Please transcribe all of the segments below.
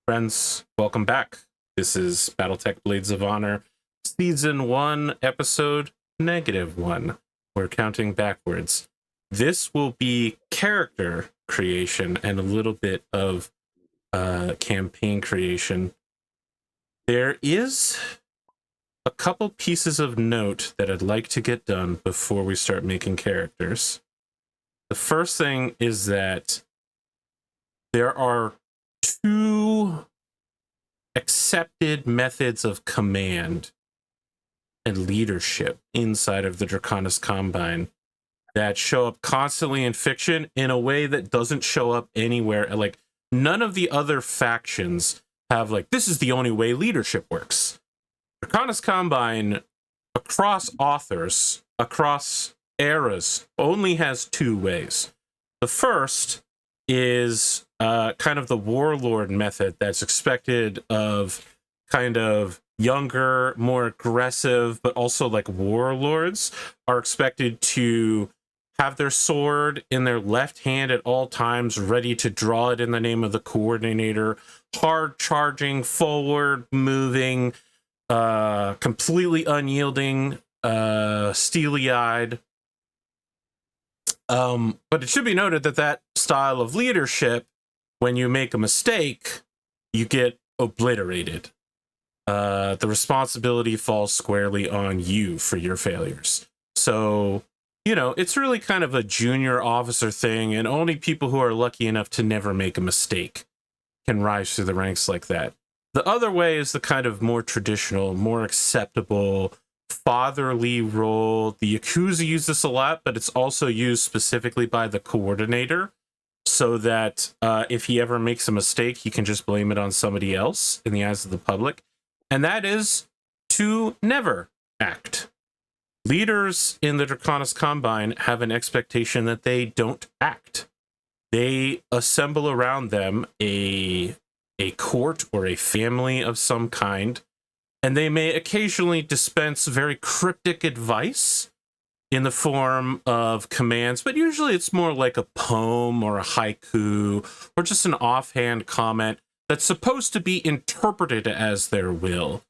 Friends, welcome back. This is Battletech Blades of Honor, Season 1, Episode -1. We're counting backwards. This will be character creation and a little bit of campaign creation. There is a couple pieces of note that I'd like to get done before we start making characters. The first thing is that there are two accepted methods of command and leadership inside of the Draconis Combine that show up constantly in fiction in a way that doesn't show up anywhere. Like, none of the other factions have, like, this is the only way leadership works. Draconis Combine, across authors, across eras, only has two ways. The first is kind of the warlord method that's expected of kind of younger, more aggressive, but also like warlords are expected to have their sword in their left hand at all times, ready to draw it in the name of the coordinator, hard charging, forward moving, completely unyielding, steely-eyed. But it should be noted that that style of leadership, when you make a mistake, you get obliterated. The responsibility falls squarely on you for your failures. So, you know, it's really kind of a junior officer thing, and only people who are lucky enough to never make a mistake can rise through the ranks like that. The other way is the kind of more traditional, more acceptable, fatherly role. The Yakuza use this a lot, but it's also used specifically by the coordinator, so that if he ever makes a mistake, he can just blame it on somebody else in the eyes of the public. And that is to never act. Leaders in the Draconis Combine have an expectation that they don't act. They assemble around them a court or a family of some kind, and they may occasionally dispense very cryptic advice in the form of commands, but usually it's more like a poem or a haiku or just an offhand comment that's supposed to be interpreted as their will.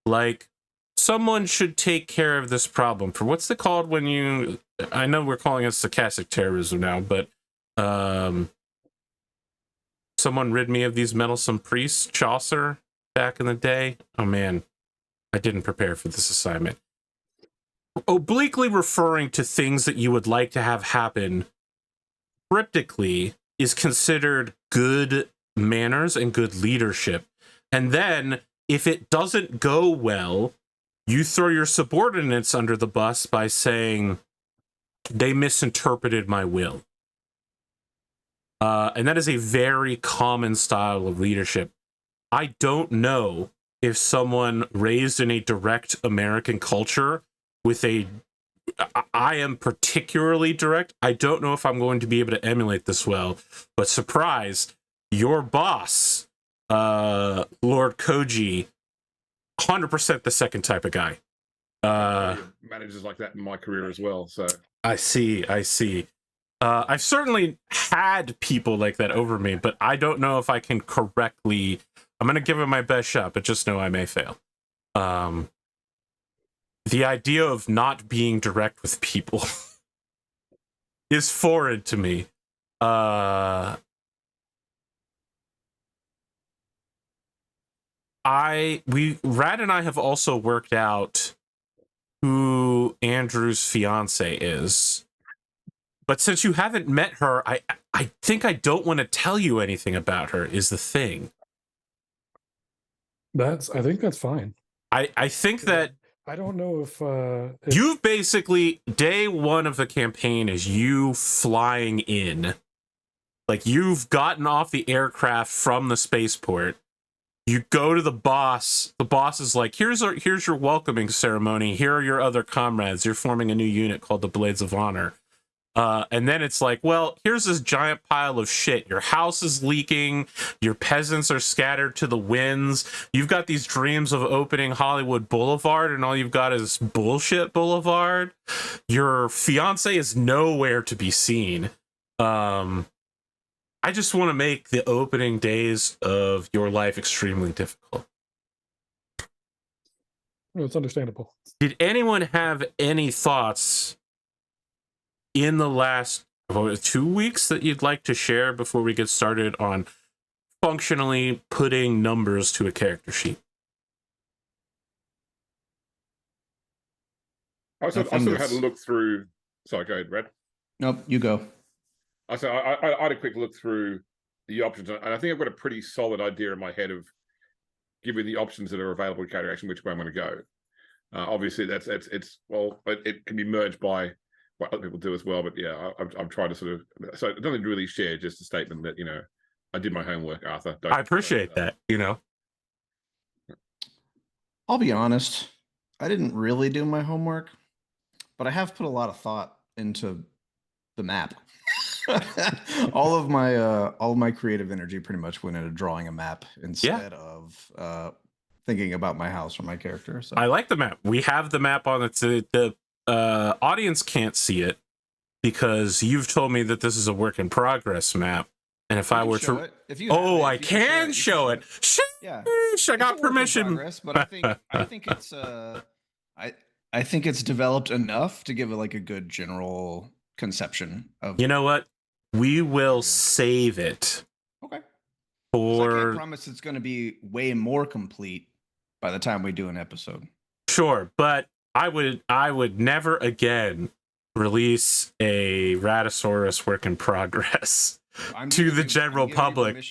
Like, someone should take care of this problem. For what's it called when you... I know we're calling it stochastic terrorism now, but someone rid me of these meddlesome priests, Chaucer, back in the day. Oh man, I didn't prepare for this assignment. Obliquely referring to things that you would like to have happen cryptically is considered good manners and good leadership. And then, if it doesn't go well, you throw your subordinates under the bus by saying, they misinterpreted my will. And that is a very common style of leadership. I don't know if someone raised in a direct American culture with I am particularly direct, I don't know if I'm going to be able to emulate this well, but surprise, your boss, Lord Koji, 100% the second type of guy. Managers like that in my career as well, so. I see. I've certainly had people like that over me, but I don't know if I can correctly... I'm going to give it my best shot, but just know I may fail. The idea of not being direct with people is foreign to me. Rad and I have also worked out who Andrew's fiance is. But since you haven't met her, I think I don't want to tell you anything about her, is the thing. I think that's fine. I think that... I don't know if you've basically, day one of the campaign is you flying in. Like, you've gotten off the aircraft from the spaceport. You go to the boss. The boss is like, here's your welcoming ceremony. Here are your other comrades. You're forming a new unit called the Blades of Honor. And then it's like, well, here's this giant pile of shit. Your house is leaking. Your peasants are scattered to the winds. You've got these dreams of opening Hollywood Boulevard, and all you've got is bullshit Boulevard. Your fiance is nowhere to be seen. I just want to make the opening days of your life extremely difficult. No, it's understandable. Did anyone have any thoughts in the last 2 weeks that you'd like to share before we get started on functionally putting numbers to a character sheet? I sort of had a look through. Sorry, go ahead, Brad. Nope, you go. I had a quick look through the options, and I think I've got a pretty solid idea in my head of, given the options that are available in character action, which way I'm going to go. Obviously, it can be merged by what other people do as well. But yeah, I'm trying to sort of. So I don't really share, just a statement that I did my homework, Arthur. I appreciate that. I'll be honest. I didn't really do my homework, but I have put a lot of thought into the map. all of my creative energy pretty much went into drawing a map instead of thinking about my house or my character. So I like the map. We have the map on it. The audience can't see it because you've told me that this is a work in progress map. And if I were to, I can show it. Yeah, I got permission. But I think it's I think it's developed enough to give it like a good general conception of. You know what? We will save it. Okay. For I can't promise it's going to be way more complete by the time we do an episode. Sure, but I would never again release a Raddosaurus work in progress to the general public.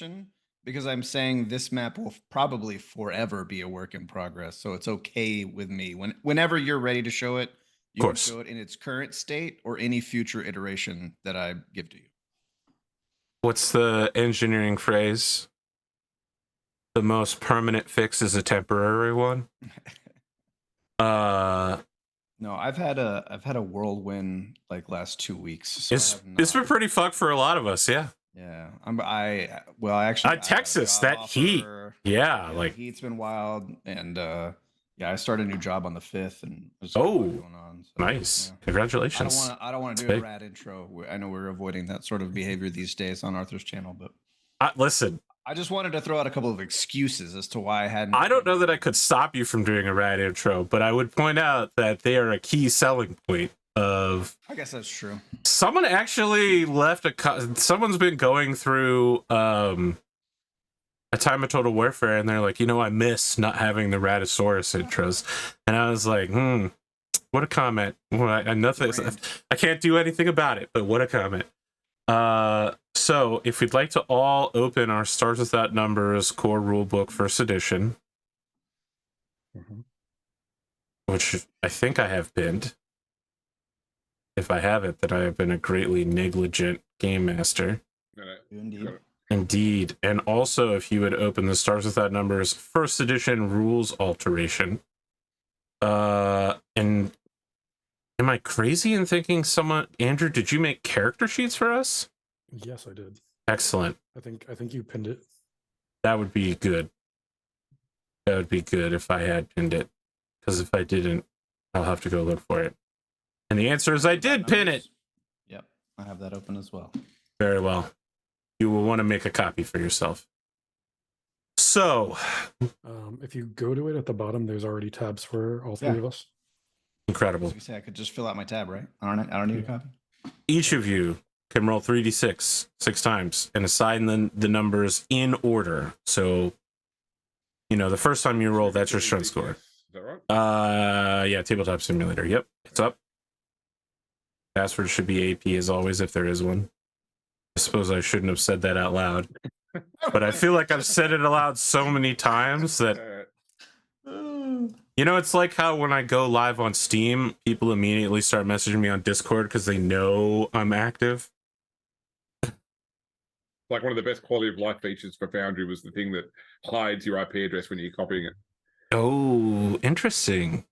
Because I'm saying this map will probably forever be a work in progress, so it's okay with me. Whenever you're ready to show it, you can show it in its current state or any future iteration that I give to you. What's the engineering phrase? The most permanent fix is a temporary one. No, I've had a whirlwind like last 2 weeks. So it's been pretty fucked for a lot of us, yeah. Yeah, actually Texas, that heat. Yeah, like heat's been wild, and I started a new job on the 5th, and there's going on. So, nice, yeah. Congratulations. I don't want to do a rad intro. I know we're avoiding that sort of behavior these days on Arthur's channel, but listen. I just wanted to throw out a couple of excuses as to why I hadn't. I don't know that I could stop you from doing a rad intro, but I would point out that they are a key selling point of. I guess that's true. Someone actually left someone's been going through a time of Total Warfare, and they're like, I miss not having the Raddosaurus intros, and I was like, what a comment. I can't do anything about it, but what a comment. So if we'd like to all open our Stars Without Numbers core rulebook first edition, which I think I have pinned. If I haven't, then I have been a greatly negligent game master. Indeed. And also, if you would open the Stars Without Numbers first edition rules alteration. And am I crazy in thinking Andrew, did you make character sheets for us? Yes, I did. Excellent. I think you pinned it. That would be good. That would be good if I had pinned it. Because if I didn't, I'll have to go look for it. And the answer is I did pin it. Yep, I have that open as well. Very well. You will want to make a copy for yourself. So, if you go to it at the bottom, there's already tabs for all three of us. Incredible. I could just fill out my tab, right? I don't need a copy. Each of you can roll 3d6 6 times and assign the numbers in order. So, the first time you roll, that's your strength score. Is that right? Yeah, Tabletop Simulator. Yep, it's up. Password should be AP as always if there is one. I suppose I shouldn't have said that out loud, but I feel like I've said it aloud so many times that. It's like how when I go live on Steam, people immediately start messaging me on Discord because they know I'm active. Like one of the best quality of life features for Foundry was the thing that hides your IP address when you're copying it. Oh, interesting.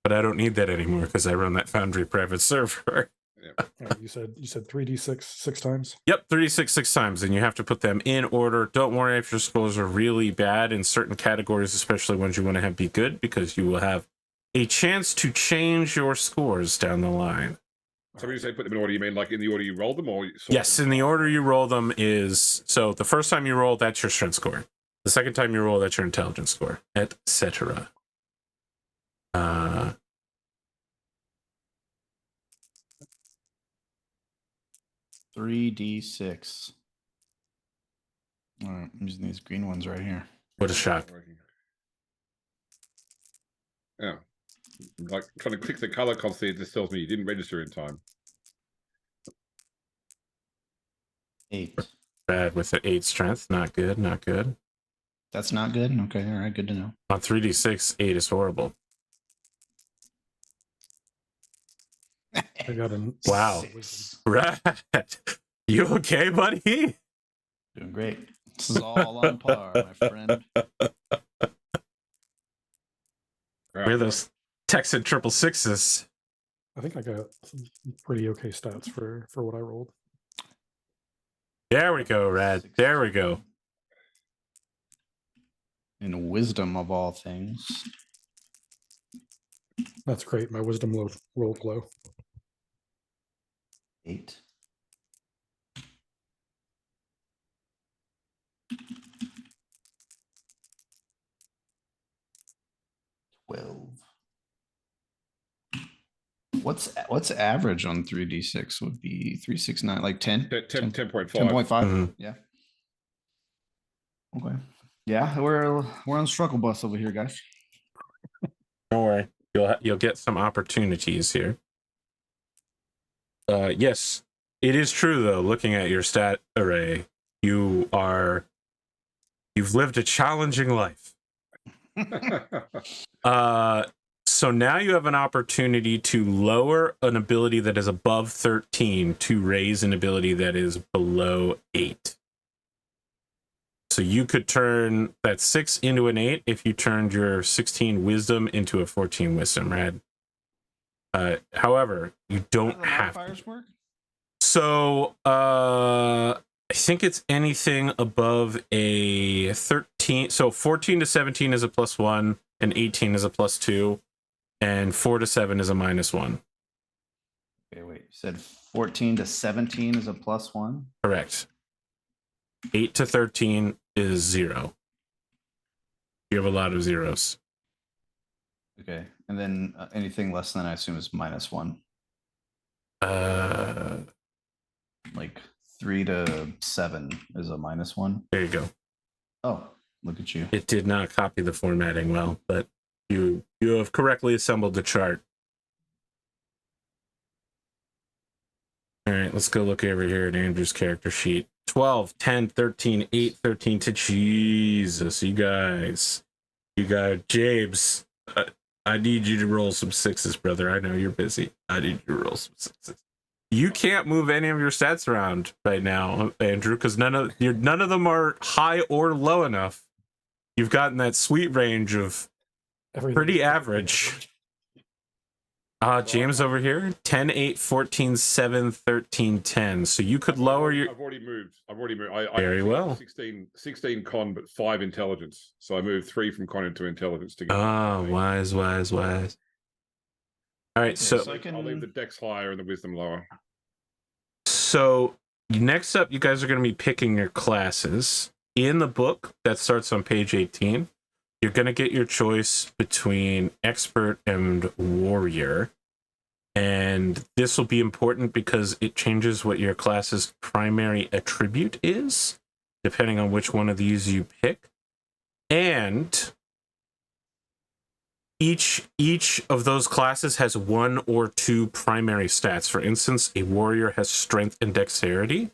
But I don't need that anymore because I run that Foundry private server. Yeah. You said 3d6 6 times? Yep, 3d6 6 times, and you have to put them in order. Don't worry if your scores are really bad in certain categories, especially ones you want to have be good, because you will have a chance to change your scores down the line. So when you say put them in order, you mean like in the order you roll them, or Yes, in the order you roll them is, so the first time you roll, that's your strength score. The second time you roll, that's your intelligence score, etc. 3d6. All right, I'm using these green ones right here. What a shock. Yeah. Like trying to click the color constantly, it just tells me you didn't register in time. 8. Bad with an 8 strength. Not good, not good. That's not good? Okay, all right, good to know. On 3d6, 8 is horrible. I got an Wow. Six. Right. You okay, buddy? Doing great. This is all on par, my friend. We're those Texan 666s. I think I got some pretty okay stats for what I rolled. There we go, Rad. There we go. In wisdom of all things. That's great. My wisdom rolled low. 8. 12. What's average on 3d6 would be 369, like 10? 10.5. 10.5. Mhm. Yeah. Okay. Yeah, we're on struggle bus over here, guys. Don't worry. You'll get some opportunities here. Yes, it is true though. Looking at your stat array, you've lived a challenging life. So now you have an opportunity to lower an ability that is above 13 to raise an ability that is below 8. So you could turn that 6 into an 8 if you turned your 16 wisdom into a 14 wisdom, Rad. However, you don't have to. Work? So I think it's anything above a 13. So 14 to 17 is a +1, and 18 is a +2, and 4 to 7 is a -1. Okay, wait. You said 14 to 17 is a +1? Correct. 8 to 13 is 0. You have a lot of zeros. Okay. And then anything less than I assume is -1. Like 3 to 7 is a -1. There you go. Oh, look at you. It did not copy the formatting well, but you have correctly assembled the chart. All right, let's go look over here at Andrew's character sheet. 12, 10, 13, 8, 13 to Jesus, you guys. You got James. I need you to roll some 6s, brother. I know you're busy. I need you to roll some 6s. You can't move any of your stats around right now, Andrew, because none of them are high or low enough. You've gotten that sweet range of pretty average. James over here, 10, 8, 14, 7, 13, 10. So you could lower your... I've already moved. Very well. 16 con, but 5 intelligence. So I moved 3 from con into intelligence to get... wise. All right, so I'll leave the dex higher and the wisdom lower. So next up, you guys are going to be picking your classes. In the book that starts on page 18, you're going to get your choice between expert and warrior. And this will be important because it changes what your class's primary attribute is, depending on which one of these you pick. And each of those classes has 1 or 2 primary stats. For instance, a warrior has strength and dexterity.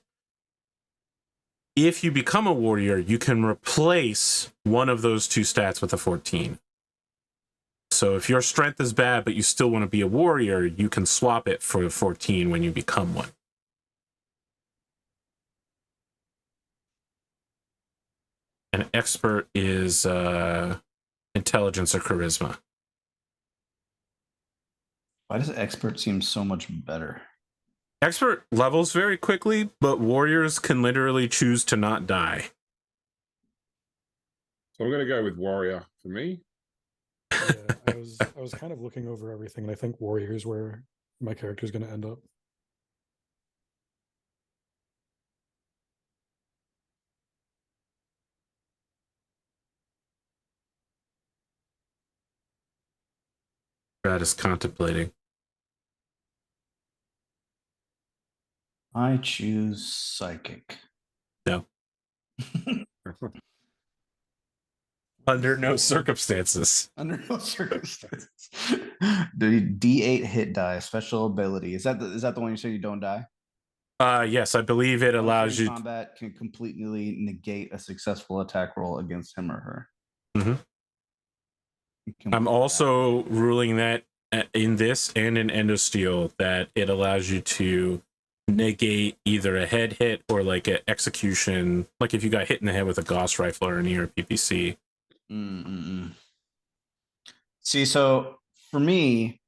If you become a warrior, you can replace one of those 2 stats with a 14. So if your strength is bad, but you still want to be a warrior, you can swap it for a 14 when you become one. An expert is intelligence or charisma. Why does expert seem so much better? Expert levels very quickly, but warriors can literally choose to not die. So I'm going to go with warrior for me. Yeah, I was kind of looking over everything, and I think warrior is where my character is going to end up. Brad is contemplating. I choose psychic. No. Under no circumstances. Under no circumstances. The D8 hit die, special ability. Is that the one you say you don't die? Yes, I believe it allows you. Combat can completely negate a successful attack roll against him or her. Mhm. I'm also ruling that in this and in Endosteel that it allows you to negate either a head hit or like an execution, like if you got hit in the head with a Gauss rifle or an ER PPC. See, so for me,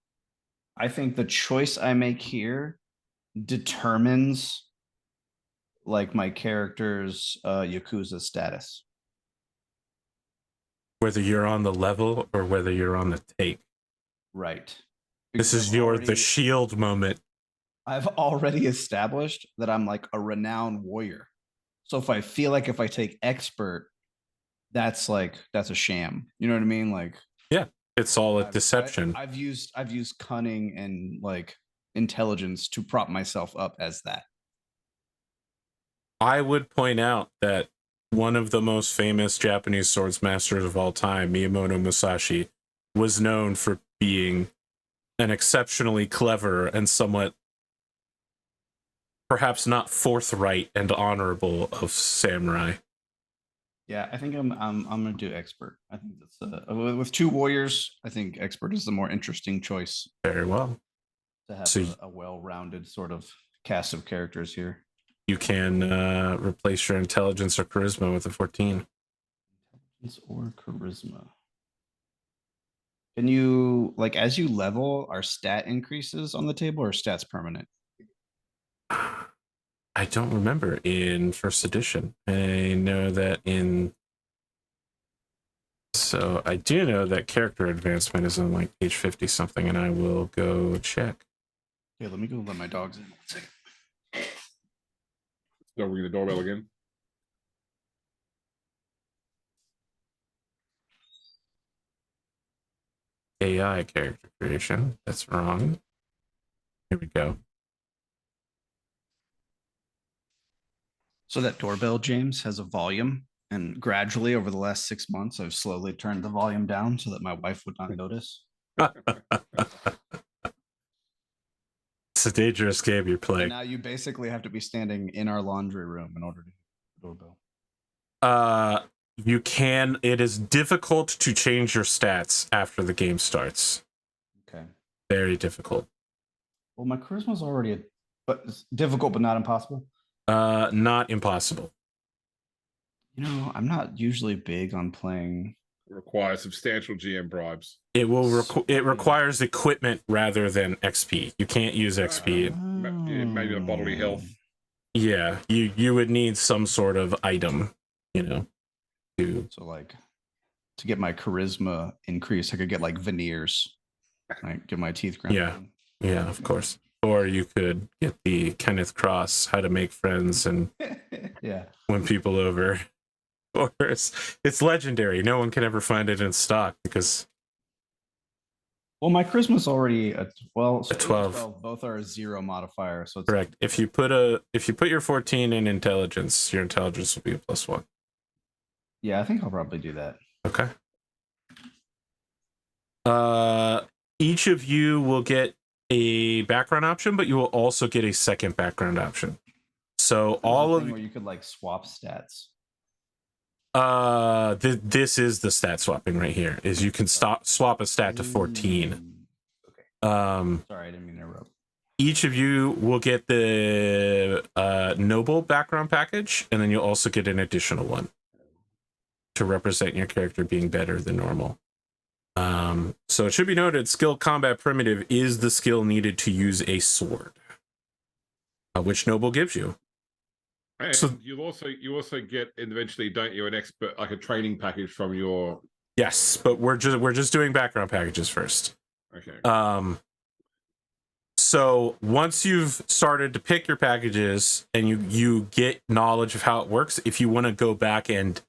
I think the choice I make here determines like my character's Yakuza status. Whether you're on the level or whether you're on the take. Right. This Because is the shield moment. I've already established that I'm like a renowned warrior. So if I feel like if I take expert, that's a sham. You know what I mean? Like, yeah, it's all a deception. I've used cunning and like intelligence to prop myself up as that. I would point out that one of the most famous Japanese swords masters of all time, Miyamoto Musashi, was known for being an exceptionally clever and somewhat perhaps not forthright and honorable of samurai. Yeah, I think I'm gonna do expert. I think that's with two warriors. I think expert is the more interesting choice. Very well. To have So a well-rounded sort of cast of characters here. You can replace your intelligence or charisma with a 14. Intelligence or charisma. Can you, like, as you level, are stat increases on the table or stats permanent? I don't remember in first edition. I know that so I do know that character advancement is on like page 50 something, and I will go check. Yeah, let me go let my dogs in. 1 second. Don't ring the doorbell again. AI character creation. That's wrong. Here we go. So that doorbell, James, has a volume, and gradually over the last 6 months, I've slowly turned the volume down so that my wife would not notice. It's a dangerous game you're And playing. now you basically have to be standing in our laundry room in order to hit the doorbell. You can. It is difficult to change your stats after the game starts. Okay. Very difficult. Well, my charisma's already, but it's difficult, but not impossible. Not impossible. You know, I'm not usually big on playing. Requires substantial GM bribes. It will. It requires equipment rather than XP. You can't use XP. Maybe a bodily health. Yeah, you would need some sort of item, you know. So like to get my charisma increased, I could get like veneers, like get my teeth ground. Yeah, of course. Or you could get the Kenneth Cross, How to Make Friends and yeah, win people over. Or it's legendary. No one can ever find it in stock because. Well, my charisma's already a 12. A 12. Both are a 0 modifier, so it's correct. If you put your 14 in intelligence, your intelligence will be a +1. Yeah, I think I'll probably do that. Okay. Each of you will get a background option, but you will also get a second background option. So all of where you could like swap stats. This is the stat swapping right here. Is you can swap a stat to 14. Okay. Sorry, I didn't mean to interrupt. Each of you will get the noble background package, and then you'll also get an additional one to represent your character being better than normal. So it should be noted, skill combat primitive is the skill needed to use a sword, which noble gives you. And So you also get eventually, don't you, an expert, like a training package from your. yes, but we're just doing background packages first. Okay. So once you've started to pick your packages and you get knowledge of how it works, if you want to go back and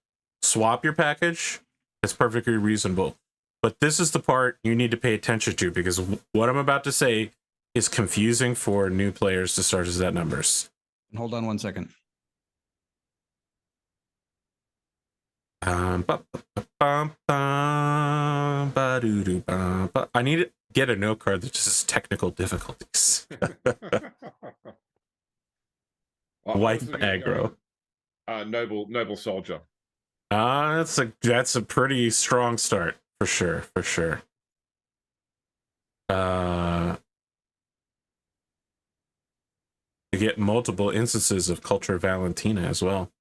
swap your package, that's perfectly reasonable. But this is the part you need to pay attention to, because what I'm about to say is confusing for new players to start as that numbers. Hold on 1 second. I need to get a note card that just says technical difficulties. Wipe aggro. Noble soldier. That's a pretty strong start for sure. You get multiple instances of culture Valentina as well.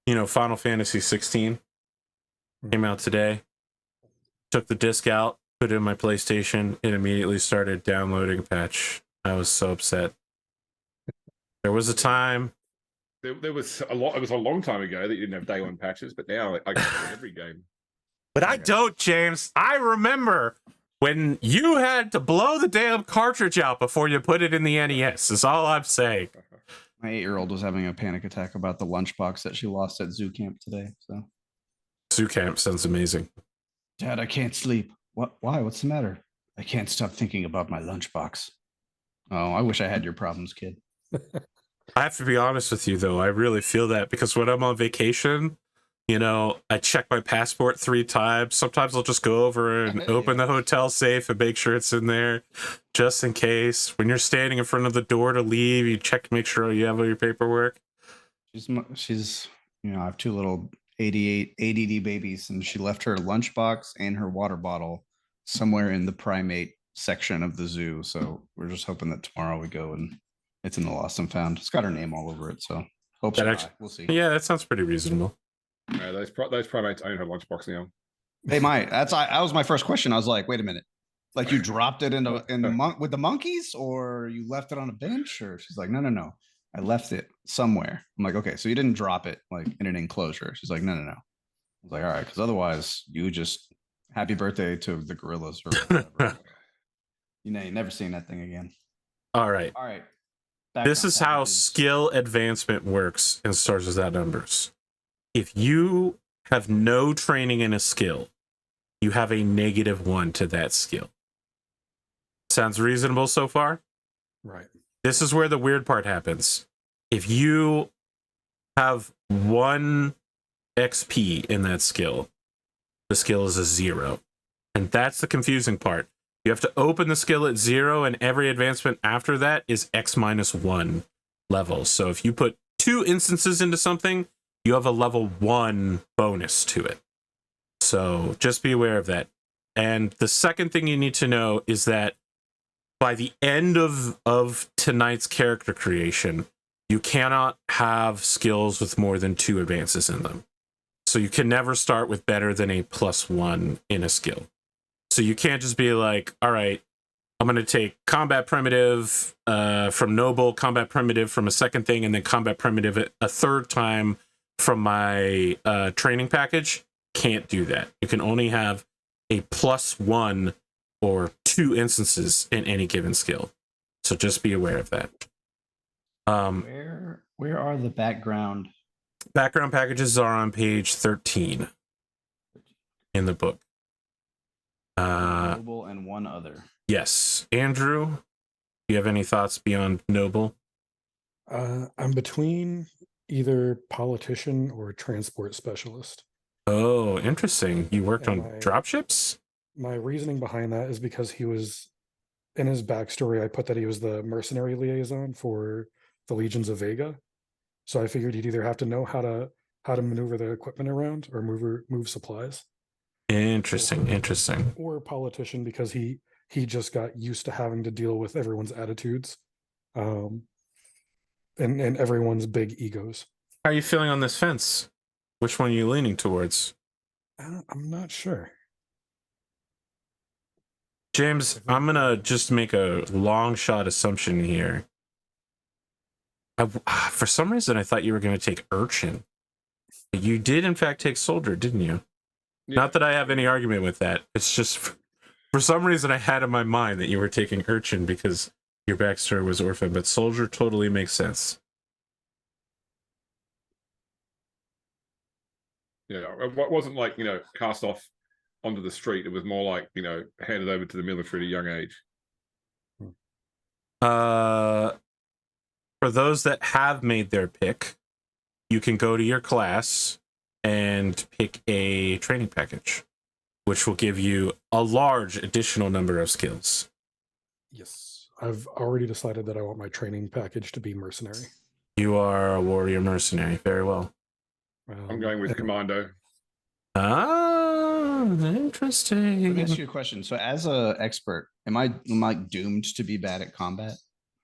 You know, Final Fantasy 16 came out today. Took the disc out, put it in my PlayStation. It immediately started downloading a patch. I was so upset. There was a time. There was a lot. It was a long time ago that you didn't have day one patches, but now I get it every game. But I don't, James. I remember when you had to blow the damn cartridge out before you put it in the NES, is all I'm saying. My 8-year-old was having a panic attack about the lunchbox that she lost at zoo camp today. So, Zoo camp sounds amazing. Dad, I can't sleep. What? Why? What's the matter? I can't stop thinking about my lunchbox. Oh, I wish I had your problems, kid. I have to be honest with you, though. I really feel that, because when I'm on vacation, you know, I check my passport 3 times. Sometimes I'll just go over and open the hotel safe and make sure it's in there, just in case. When you're standing in front of the door to leave, you check to make sure you have all your paperwork. She's, you know, I have 2 little ADD babies, and she left her lunchbox and her water bottle somewhere in the primate section of the zoo. So we're just hoping that tomorrow we go and it's in the lost and found. It's got her name all over it. So hope so. We'll see. Yeah, that sounds pretty reasonable. Those primates own her lunchbox now. They might. That was my first question. I was like, wait a minute. Like, you dropped it with the monkeys, or you left it on a bench? Or she's like, no. I left it somewhere. I'm like, okay, so you didn't drop it like in an enclosure. She's like, no. I was like, all right, because otherwise you just happy birthday to the gorillas or whatever. You know, you never seen that thing again. All right. This is how skill advancement works in Stars Without Numbers. If you have no training in a skill, you have a -1 to that skill. Sounds reasonable so far? Right. This is where the weird part happens. If you have 1 XP in that skill, the skill is a 0. And that's the confusing part. You have to open the skill at 0, and every advancement after that is X-1 level. So if you put 2 instances into something, you have a level 1 bonus to it. So just be aware of that. And the second thing you need to know is that by the end of tonight's character creation, you cannot have skills with more than 2 advances in them. So you can never start with better than a +1 in a skill. So you can't just be like, all right, I'm going to take combat primitive from noble, combat primitive from a second thing, and then combat primitive a third time from my training package. Can't do that. You can only have a +1 or 2 instances in any given skill. So just be aware of that. Where are the background packages are on page 13 in the book. Noble and 1 other. Yes. Andrew, do you have any thoughts beyond noble? I'm between either politician or transport specialist. Oh, interesting. You worked And on dropships? My reasoning behind that is because he was, in his backstory, I put that he was the mercenary liaison for the Legions of Vega. So I figured he'd either have to know how to maneuver the equipment around or move supplies. Interesting. Or politician, because he just got used to having to deal with everyone's attitudes, and everyone's big egos. How are you feeling on this fence? Which one are you leaning towards? I'm not sure. James, I'm going to just make a long shot assumption here. For some reason, I thought you were going to take Urchin. You did, in fact, take Soldier, didn't you? Not that I have any argument with that. It's just for some reason I had in my mind that you were taking Urchin because your backstory was orphan, but soldier totally makes sense. Yeah, it wasn't like, cast off onto the street. It was more like, handed over to the military at a young age. For those that have made their pick, you can go to your class and pick a training package, which will give you a large additional number of skills. Yes, I've already decided that I want my training package to be mercenary. You are a warrior mercenary. Very well. I'm going with commando. Ah, Let me interesting. ask you a question. So, as a expert, am I doomed to be bad at combat?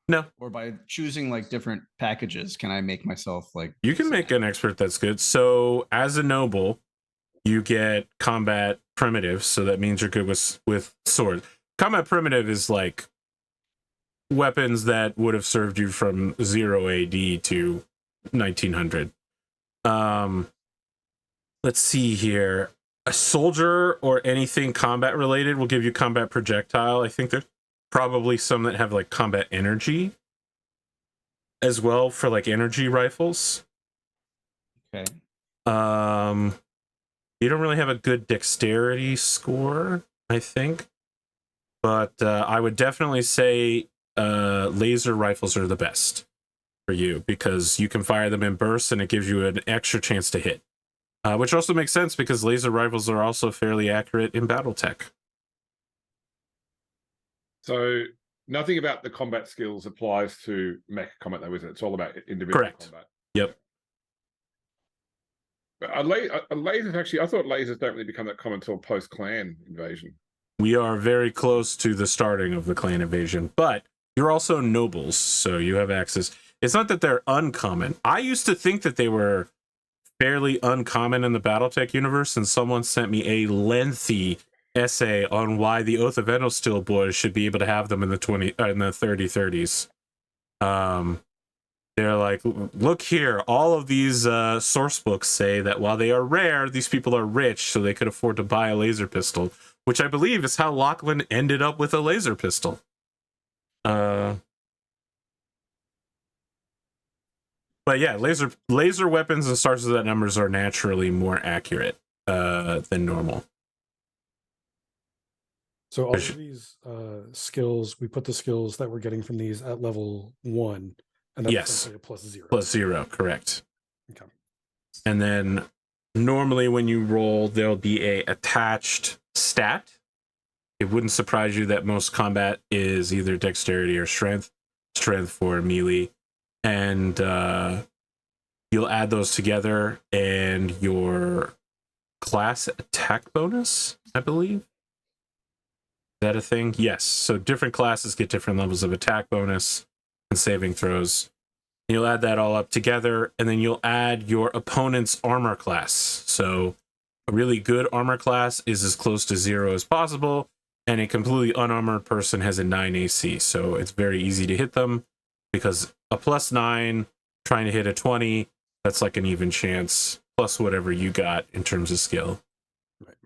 No. Or by choosing like different packages, can I make myself like? You can make an expert that's good. So, as a noble, you get combat primitive. So that means you're good with swords. Combat primitive is like weapons that would have served you from 0 AD to 1900. Let's see here. A soldier or anything combat related will give you combat projectile. I think there's probably some that have like combat energy as well for like energy rifles. Okay. You don't really have a good dexterity score, I think. But I would definitely say laser rifles are the best for you because you can fire them in bursts and it gives you an extra chance to hit. Which also makes sense because laser rifles are also fairly accurate in Battletech. So nothing about the combat skills applies to mech combat, though, is it? It's all about individual combat. Yep. But lasers actually, I thought lasers don't really become that common until post-clan invasion. We are very close to the starting of the clan invasion, but you're also nobles, so you have access. It's not that they're uncommon. I used to think that they were fairly uncommon in the Battletech universe, and someone sent me a lengthy essay on why the Oath of Endosteel boys should be able to have them in the 3030s. They're like, look here, all of these source books say that while they are rare, these people are rich, so they could afford to buy a laser pistol, which I believe is how Lachlan ended up with a laser pistol. But yeah, laser weapons and stars of that numbers are naturally more accurate than normal. So all of these skills, we put the skills that we're getting from these at level 1, and that's essentially a +0. +0, correct. Okay. And then normally when you roll, there'll be a attached stat. It wouldn't surprise you that most combat is either dexterity or strength. Strength for melee. And you'll add those together and your class attack bonus, I believe. Is that a thing? Yes. So different classes get different levels of attack bonus and saving throws. You'll add that all up together, and then you'll add your opponent's armor class. So a really good armor class is as close to 0 as possible, and a completely unarmored person has a 9 AC. So it's very easy to hit them because a +9 trying to hit a 20, that's like an even chance, plus whatever you got in terms of skill. Right.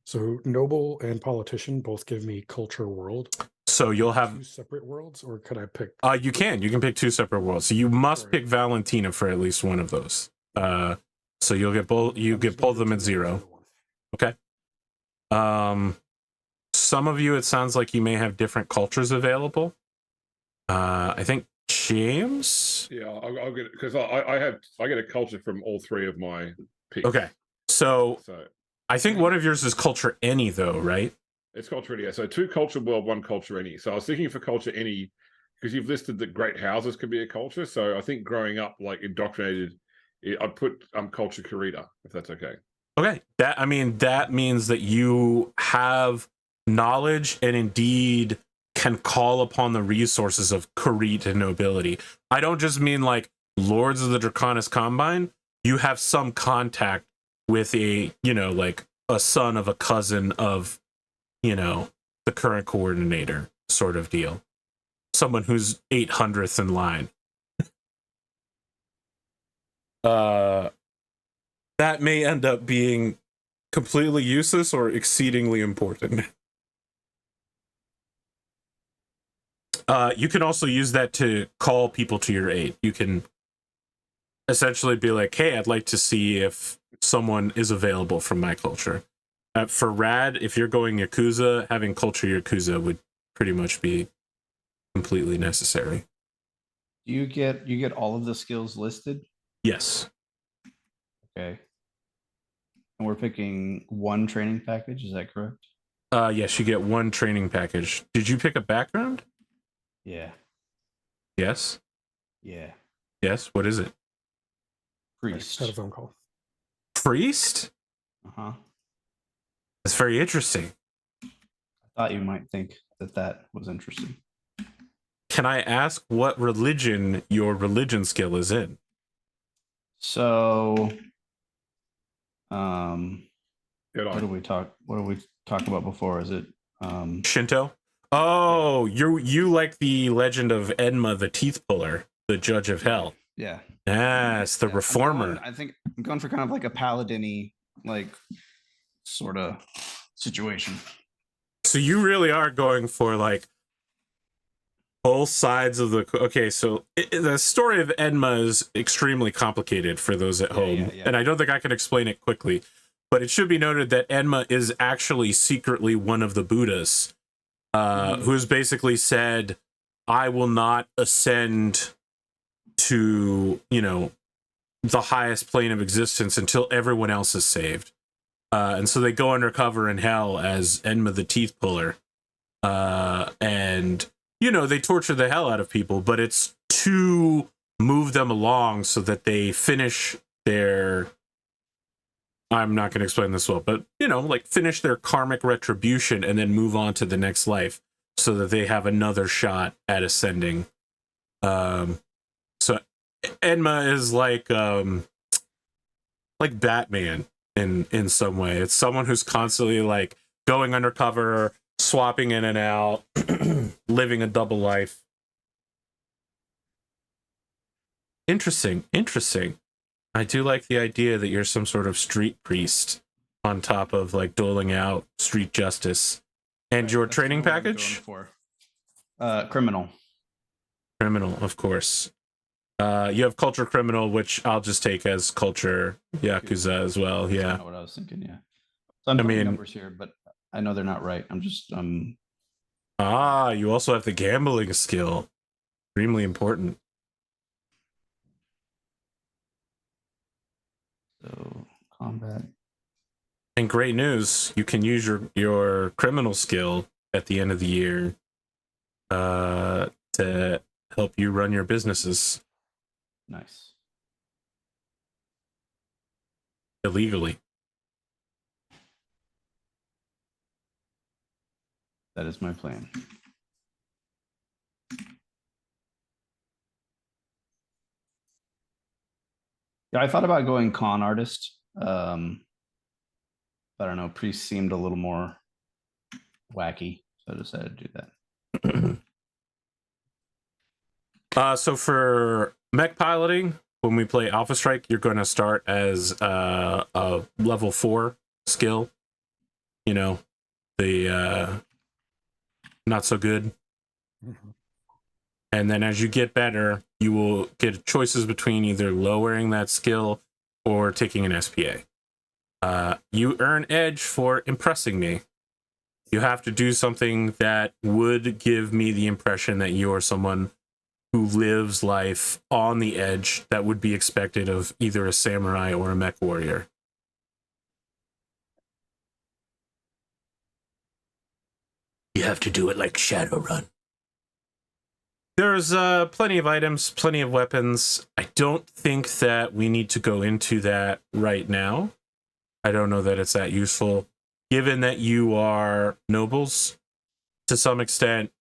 So noble and politician both give me culture world. So you'll have 2 separate worlds, or could I pick? You can pick 2 separate worlds. So you must pick Valentina for at least one of those. So you'll get both. You get both of them at 0. Okay. Some of you, it sounds like you may have different cultures available. I think James. Yeah, I'll get it because I get a culture from all 3 of my picks. Okay, so I think one of yours is culture any though, right? It's culture any. So 2 culture world, 1 culture any. So I was thinking for culture any because you've listed that great houses can be a culture. So I think growing up like indoctrinated, I'd put culture Kurita if that's okay. Okay, that means that you have knowledge and indeed can call upon the resources of Kurita and nobility. I don't just mean like lords of the Draconis Combine. You have some contact with a, like a son of a cousin of, the current coordinator sort of deal. Someone who's 800th in line. That may end up being completely useless or exceedingly important. You can also use that to call people to your aid. You can essentially be like, hey, I'd like to see if someone is available from my culture. For Rad, if you're going Yakuza, having culture Yakuza would pretty much be completely necessary. You get all of the skills listed? Yes. Okay. And we're picking one training package, is that correct? Yes, you get one training package. Did you pick a background? Yeah. Yes. Yeah. Yes. What is it? Priest. Had a phone call. Priest? Uh-huh. That's very interesting. I thought you might think that was interesting. Can I ask what religion your religion skill is in? So Good what did on. we talk about before? Is it Shinto? Oh, you like the legend of Enma the Teeth Puller, the Judge of Hell. yeah. Yes, the Yeah, Reformer. I think I'm going for kind of like a paladin-y, like sort of situation. So you really are going for like both sides of the... Okay, so the story of Enma is extremely complicated for those at home. Yeah. And I don't think I can explain it quickly. But it should be noted that Enma is actually secretly one of the Buddhas, who's basically said, I will not ascend to, the highest plane of existence until everyone else is saved. And so they go undercover in hell as Enma the Teeth Puller. And, they torture the hell out of people, but it's to move them along so that they finish their... I'm not going to explain this well, but, finish their karmic retribution and then move on to the next life so that they have another shot at ascending. So Enma is like Batman in some way. It's someone who's constantly like going undercover, swapping in and out, living a double life. Interesting. I do like the idea that you're some sort of street priest on top of like doling out street justice. And Right, your that's training kinda what I'm package? going for. Criminal. Criminal, of course. You have culture criminal, which I'll just take as culture Yakuza as well. That's Yeah. kinda what I was thinking, yeah. So I'm doing mean- numbers here, but I know they're not right. I'm just You also have the gambling skill. Extremely important. so combat. And great news, you can use your criminal skill at the end of the year to help you run your businesses Nice. illegally. That is my plan. Yeah, I thought about going con artist. But I don't know, priest seemed a little more wacky, so I decided to do that. So for mech piloting, when we play Alpha Strike, you're going to start as a level 4 skill. The not so good. Mhm. And then as you get better, you will get choices between either lowering that skill or taking an SPA. You earn edge for impressing me. You have to do something that would give me the impression that you're someone who lives life on the edge that would be expected of either a samurai or a mech warrior. You have to do it like Shadowrun. There's plenty of items, plenty of weapons. I don't think that we need to go into that right now. I don't know that it's that useful. Given that you are nobles, to some extent,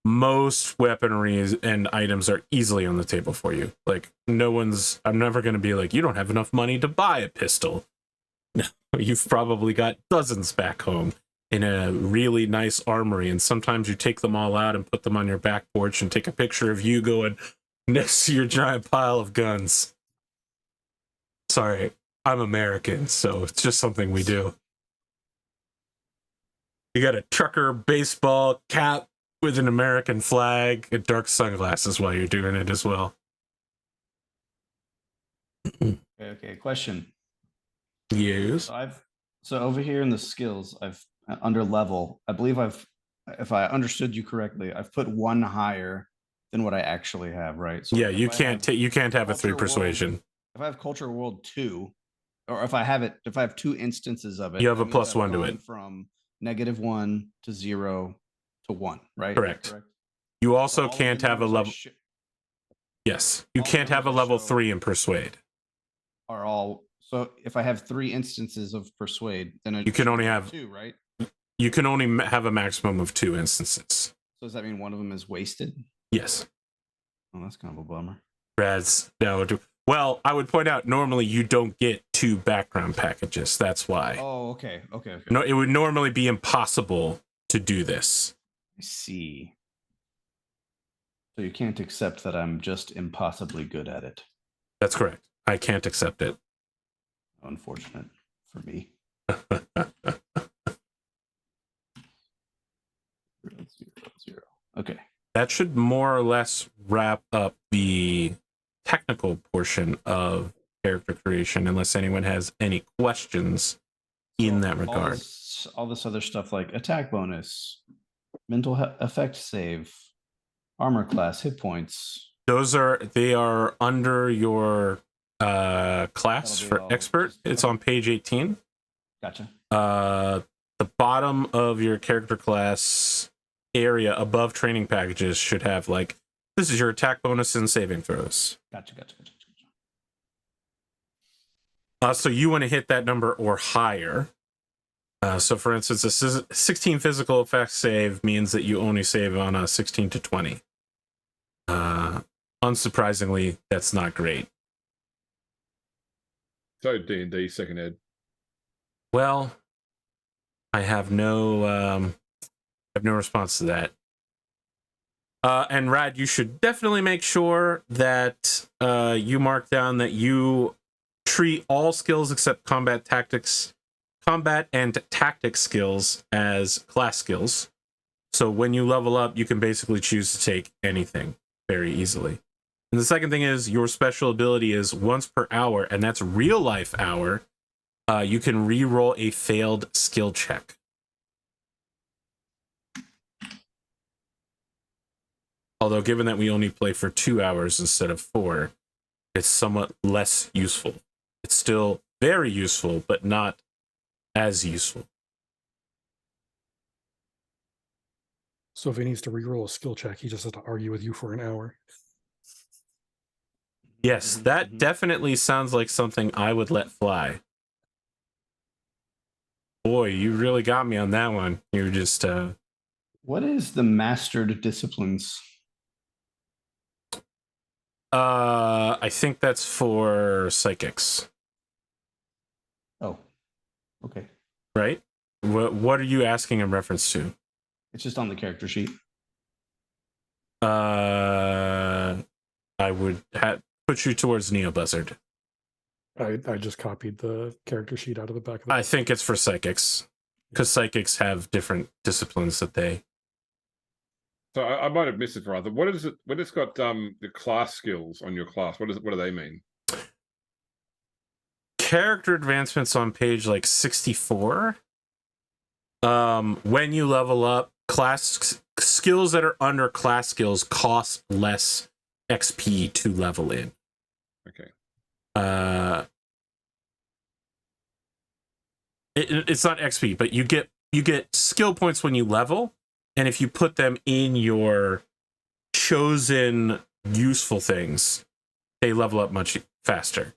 most weaponry and items are easily on the table for you. Like, I'm never going to be like, you don't have enough money to buy a pistol. No, you've probably got dozens back home in a really nice armory, and sometimes you take them all out and put them on your back porch and take a picture of you going next to your giant pile of guns. Sorry, I'm American, so it's just something we do. You got a trucker baseball cap with an American flag and dark sunglasses while you're doing it as well. Okay, question. Yes. So over here in the skills, I've under level, I believe if I understood you correctly, I've put one higher than what I actually have, right? So Yeah, if you I can't have you can't have a 3 Culture World- persuasion. If I have Culture World 2, or if I have 2 instances of it, You have that a means plus I've 1 to gone it. from -1 to 0 to 1, right? Is that Correct. You So also all of the can't have a numbers I level. Yes, you all the can't have a numbers I level show- 3 in persuade. Are all so if I have 3 instances of persuade, then You can only have 2, right? You can only have a maximum of 2 instances. So does that mean one of them is wasted? Yes. Oh, that's kind of a bummer. Rads, no. Well, I would point out normally you don't get 2 background packages. That's why. Oh, okay. Okay. No, it would normally be impossible to do this. I see. So you can't accept that I'm just impossibly good at it. That's correct. I can't accept it. Unfortunate for me. 0, 0. Okay. That should more or less wrap up the technical portion of character creation, unless anyone has any questions in that regard. All this other stuff like attack bonus, mental effect save, armor class, hit points. They are under your class That'll be for all expert. just- It's on page 18. Gotcha. The bottom of your character class area above training packages should have like, this is your attack bonus and saving throws. Gotcha. So you want to hit that number or higher. So for instance, a 16 physical effect save means that you only save on a 16 to 20. Unsurprisingly, that's not great. So D&D second ed. Well, I have no response to that. And Rad, you should definitely make sure that you mark down that you treat all skills except combat and tactics skills as class skills. So when you level up, you can basically choose to take anything very easily. And the second thing is your special ability is once per hour, and that's real life hour. You can re-roll a failed skill check. Although given that we only play for 2 hours instead of 4, it's somewhat less useful. It's still very useful, but not as useful. So if he needs to reroll a skill check, he just has to argue with you for an hour. Yes, that definitely sounds like something I would let fly. Boy, you really got me on that one. You're just What is the mastered disciplines? I think that's for psychics, Oh, okay. right? What are you asking in reference to? It's just on the character sheet. I would put you towards Neobuzzard. I just copied the character sheet out of the back of the I think it's for psychics, because psychics have different disciplines that they. So I might have missed it, rather. What is it when it's got the class skills on your class? What do they mean? Character advancements on page like 64. When you level up, class skills that are under class skills cost less XP to level in. Okay. It's not XP, but you get skill points when you level, and if you put them in your chosen useful things, they level up much faster.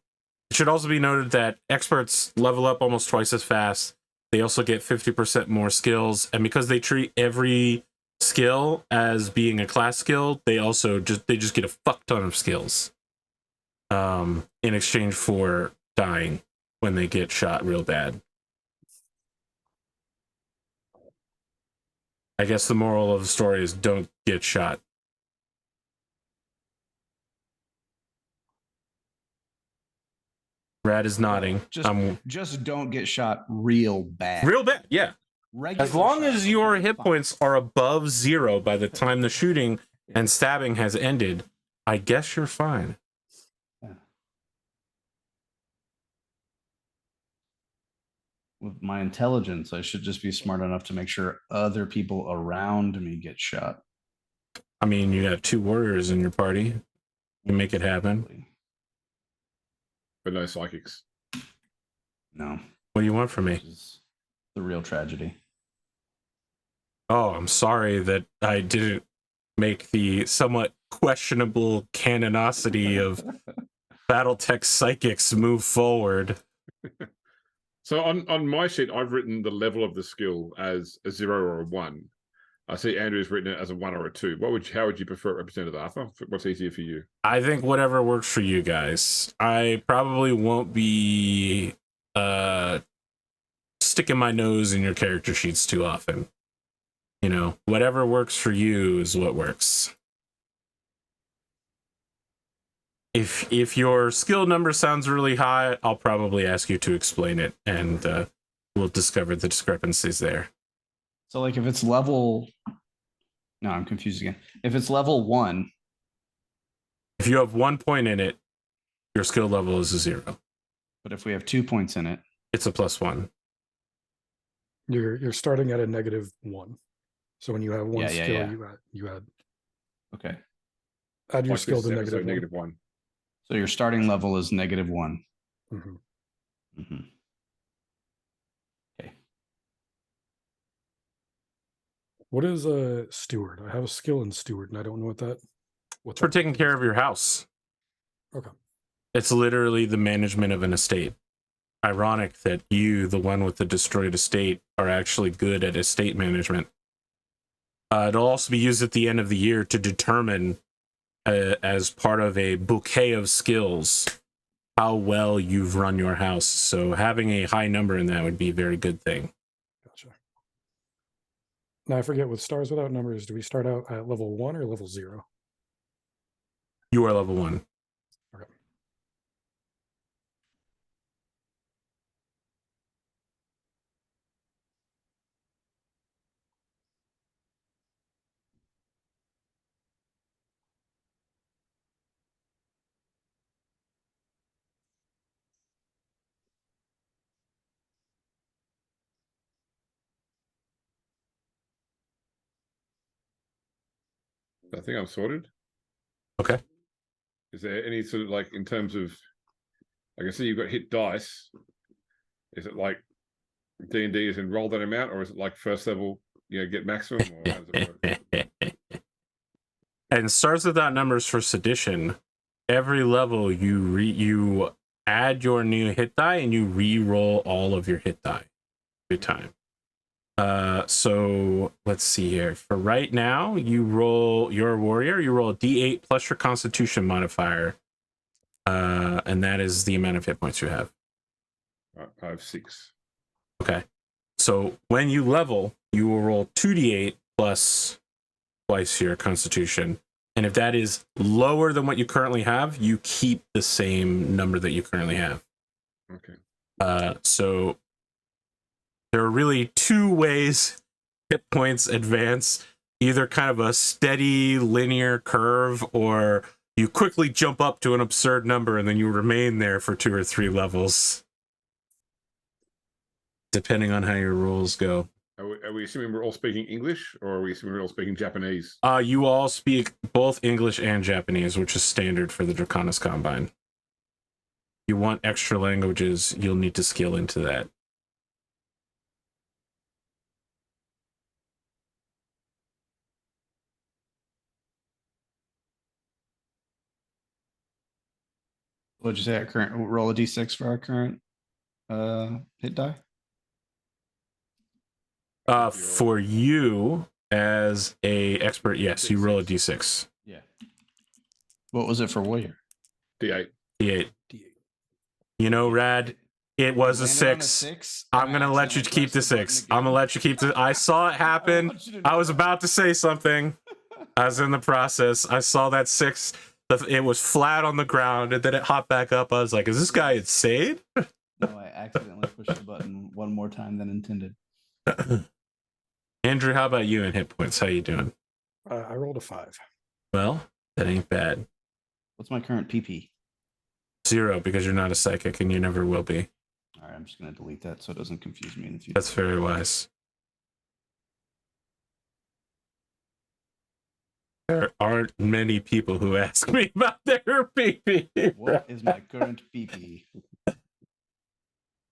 It should also be noted that experts level up almost twice as fast. They also get 50% more skills, and because they treat every skill as being a class skill, they just get a fuck ton of skills in exchange for dying when they get shot real bad. I guess the moral of the story is don't get shot. Rad is nodding. Just don't get shot real bad. Real bad, yeah. Regular As long shot, as your okay, hit fine. points are above 0 by the time the shooting and stabbing has ended, I guess you're fine. Yeah. With my intelligence, I should just be smart enough to make sure other people around me get shot. I mean, you got 2 warriors in your party. You can make it happen. But no psychics. No. What do you want from me? Which is the real tragedy. Oh, I'm sorry that I didn't make the somewhat questionable canonicity of Battletech psychics move forward. So on my sheet, I've written the level of the skill as a 0 or a 1. I see Andrew's written it as a 1 or a 2. How would you prefer it represented, Arthur? What's easier for you? I think whatever works for you guys. I probably won't be sticking my nose in your character sheets too often. You know, whatever works for you is what works. If your skill number sounds really high, I'll probably ask you to explain it, and we'll discover the discrepancies there. So, like, if it's level... No, I'm confused again. If it's level 1... If you have 1 point in it, your skill level is a 0. But if we have 2 points in it... It's a +1. You're starting at a -1. So when you have one skill, yeah. you add Okay. add your Like skill this to episode, -1. -1. So your starting level is -1. Mm-hmm. Mm-hmm. Okay. What is a steward? I have a skill in steward, and I don't know what For that taking is. care of your house. Okay. It's literally the management of an estate. Ironic that you, the one with the destroyed estate, are actually good at estate management. It'll also be used at the end of the year to determine, as part of a bouquet of skills, how well you've run your house. So having a high number in that would be a very good thing. Gotcha. Now I forget, with Stars Without Numbers, do we start out at level 1 or level 0? You are level 1. Okay. I think I'm sorted. Okay. Is there any sort of, like, in terms of, I can see you've got hit dice. Is it like D&D is in roll that amount, or is it like first level, get maximum? Or how does it work? And Stars Without Numbers for Sedition, every level you add your new hit die and you re-roll all of your hit die every time. So let's see here. For right now, you roll your warrior, you roll a D8 plus your constitution modifier. And that is the amount of hit points you have. I have 6. Okay. So when you level, you will roll 2d8 plus twice your constitution. And if that is lower than what you currently have, you keep the same number that you currently have. Okay. So there are really 2 ways hit points advance, either kind of a steady linear curve, or you quickly jump up to an absurd number and then you remain there for 2 or 3 levels, depending on how your rolls go. Are we assuming we're all speaking English, or are we assuming we're all speaking Japanese? You all speak both English and Japanese, which is standard for the Draconis Combine. If you want extra languages, you'll need to skill into that. What'd you say? Our current roll a d6 for our current hit die? For you as a expert, yes, you roll a d6. Yeah. What was it for warrior? D8. D8. You know, Rad, it was a Landed on 6. and I'm I gonna let you accidentally keep the pressed button 6. again. I'm gonna let you keep the. I saw it happen. want you to I know was that. about to say something. I was in the process. I saw that 6. It was flat on the ground, and then it hopped back up. I was like, "Is this guy insane?" No, I accidentally pushed the button one more time than intended. Andrew, how about you in hit points? How you doing? I rolled a 5. Well, that ain't bad. What's my current PP? 0, because you're not a psychic and you never will be. All right, I'm just gonna delete that so it doesn't confuse me in the future. That's very wise. There aren't many people who ask me about their PP. What is my current PP?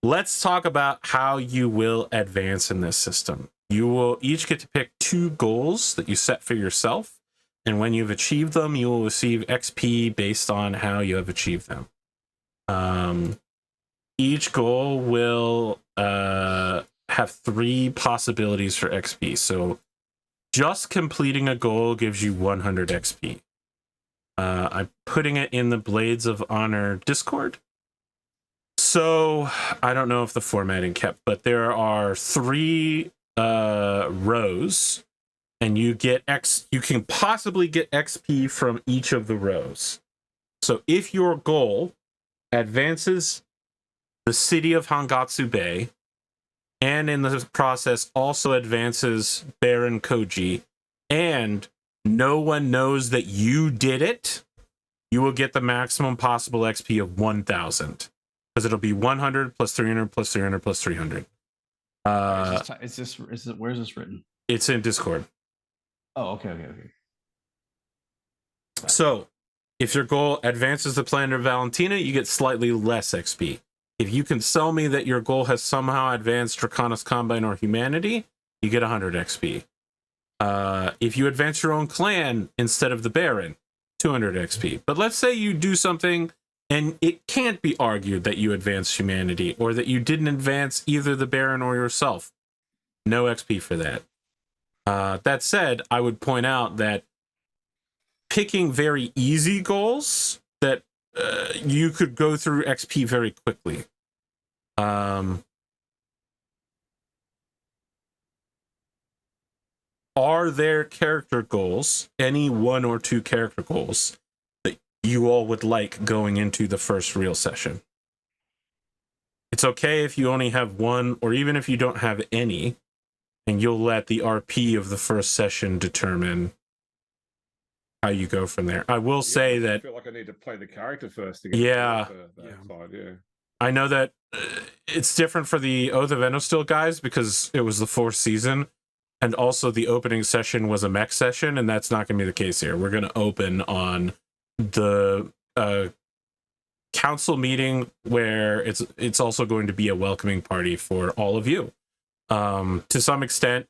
Let's talk about how you will advance in this system. You will each get to pick 2 goals that you set for yourself, and when you've achieved them, you will receive XP based on how you have achieved them. Each goal will have 3 possibilities for XP. So just completing a goal gives you 100 XP. I'm putting it in the Blades of Honor Discord. So I don't know if the formatting kept, but there are 3 rows, and you can possibly get XP from each of the rows. So if your goal advances the city of Hangatsu Bay, and in the process also advances Baron Koji, and no one knows that you did it, you will get the maximum possible XP of 1,000. Because it'll be 100 plus 300 plus 300 plus 300. Where's this written? It's in Discord. Oh, okay. So, if your goal advances the planet of Valentina, you get slightly less XP. If you can sell me that your goal has somehow advanced Draconis Combine or Humanity, you get 100 XP. If you advance your own clan instead of the Baron, 200 XP. But let's say you do something and it can't be argued that you advanced Humanity or that you didn't advance either the Baron or yourself. No XP for that. That said, I would point out that picking very easy goals that you could go through XP very quickly. Are there character goals, any 1 or 2 character goals, that you all would like going into the first real session? It's okay if you only have 1, or even if you don't have any, and you'll let the RP of the first session determine how you go from there. I will say that I feel like I need to play the character first to Yeah. Side, yeah. I know that it's different for the Oath of Endosteel guys because it was the 4th season, and also the opening session was a mech session, and that's not going to be the case here. We're going to open on the council meeting where it's also going to be a welcoming party for all of you. To some extent,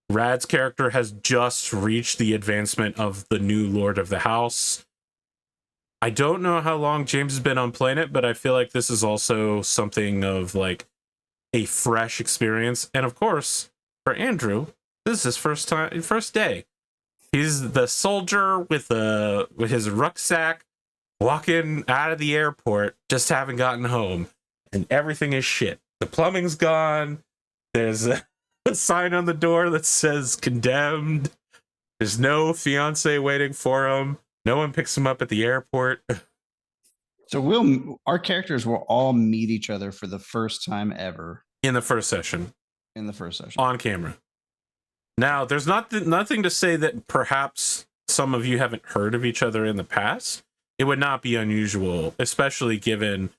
Rad's character has just reached the advancement of the new Lord of the House. I don't know how long James has been on planet, but I feel like this is also something of like a fresh experience. And of course, for Andrew, this is his first day. He's the soldier with his rucksack walking out of the airport, just having gotten home, and everything is shit. The plumbing's gone. There's a sign on the door that says condemned. There's no fiance waiting for him. No one picks him up at the airport. So our characters will all meet each other for the first time ever In the first session. On camera. Now, there's nothing to say that perhaps some of you haven't heard of each other in the past. It would not be unusual, especially given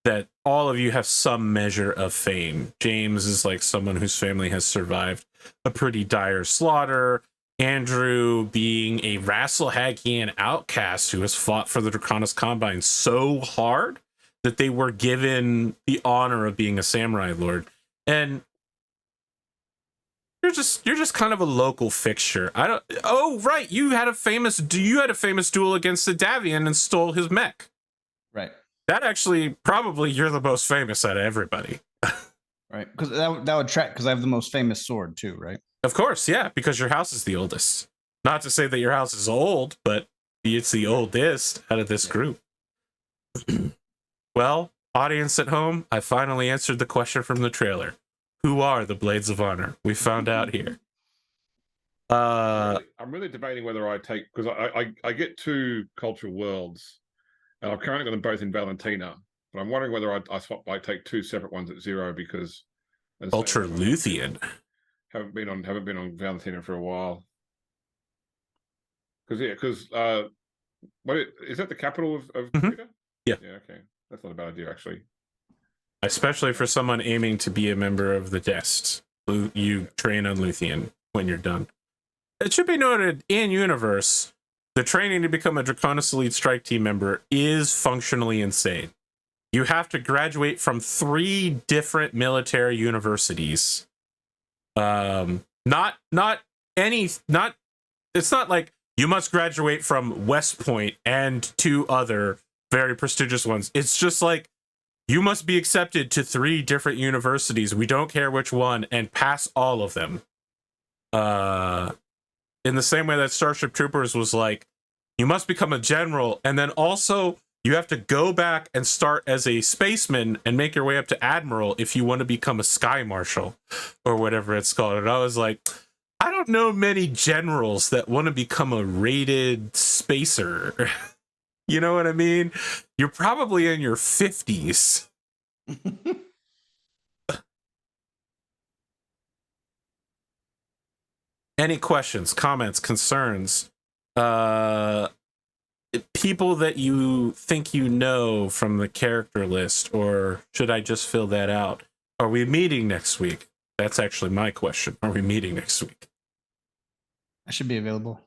that all of you have some measure of fame. James is like someone whose family has survived a pretty dire slaughter. Andrew being a Rasselhagian outcast who has fought for the Draconis Combine so hard that they were given the honor of being a samurai lord. And you're just kind of a local fixture. You had a famous duel against the Davian and stole his mech. Right. That actually, probably you're the most famous out of everybody. Right. Because that would track, because I have the most famous sword too, right? Of course, yeah, because your house is the oldest. Not to say that your house is old, but it's the oldest out of this group. Well, audience at home, I finally answered the question from the trailer. Who are the Blades of Honor? We found out here. I'm really debating whether I take, because I get 2 cultural worlds, and I've currently got them both in Valentina, but I'm wondering whether I take 2 separate ones at 0 because Ultra Luthian. haven't been on Valentina for a while. Because what is that the capital of Creta? Yeah. Yeah. Okay, that's not a bad idea actually. Especially for someone aiming to be a member of the Dest. You train on Luthian when you're done. It should be noted, in universe, the training to become a Draconis Elite Strike Team member is functionally insane. You have to graduate from 3 different military universities. It's not like you must graduate from West Point and 2 other very prestigious ones. It's just like, you must be accepted to 3 different universities. We don't care which one, and pass all of them. In the same way that Starship Troopers was like, you must become a general, and then also you have to go back and start as a spaceman and make your way up to admiral if you want to become a sky marshal or whatever it's called. And I was like, I don't know many generals that want to become a rated spacer. You know what I mean? You're probably in your 50s. Any questions, comments, concerns? People that you think you know from the character list, or should I just fill that out? Are we meeting next week? That's actually my question. Are we meeting next week? I should be available.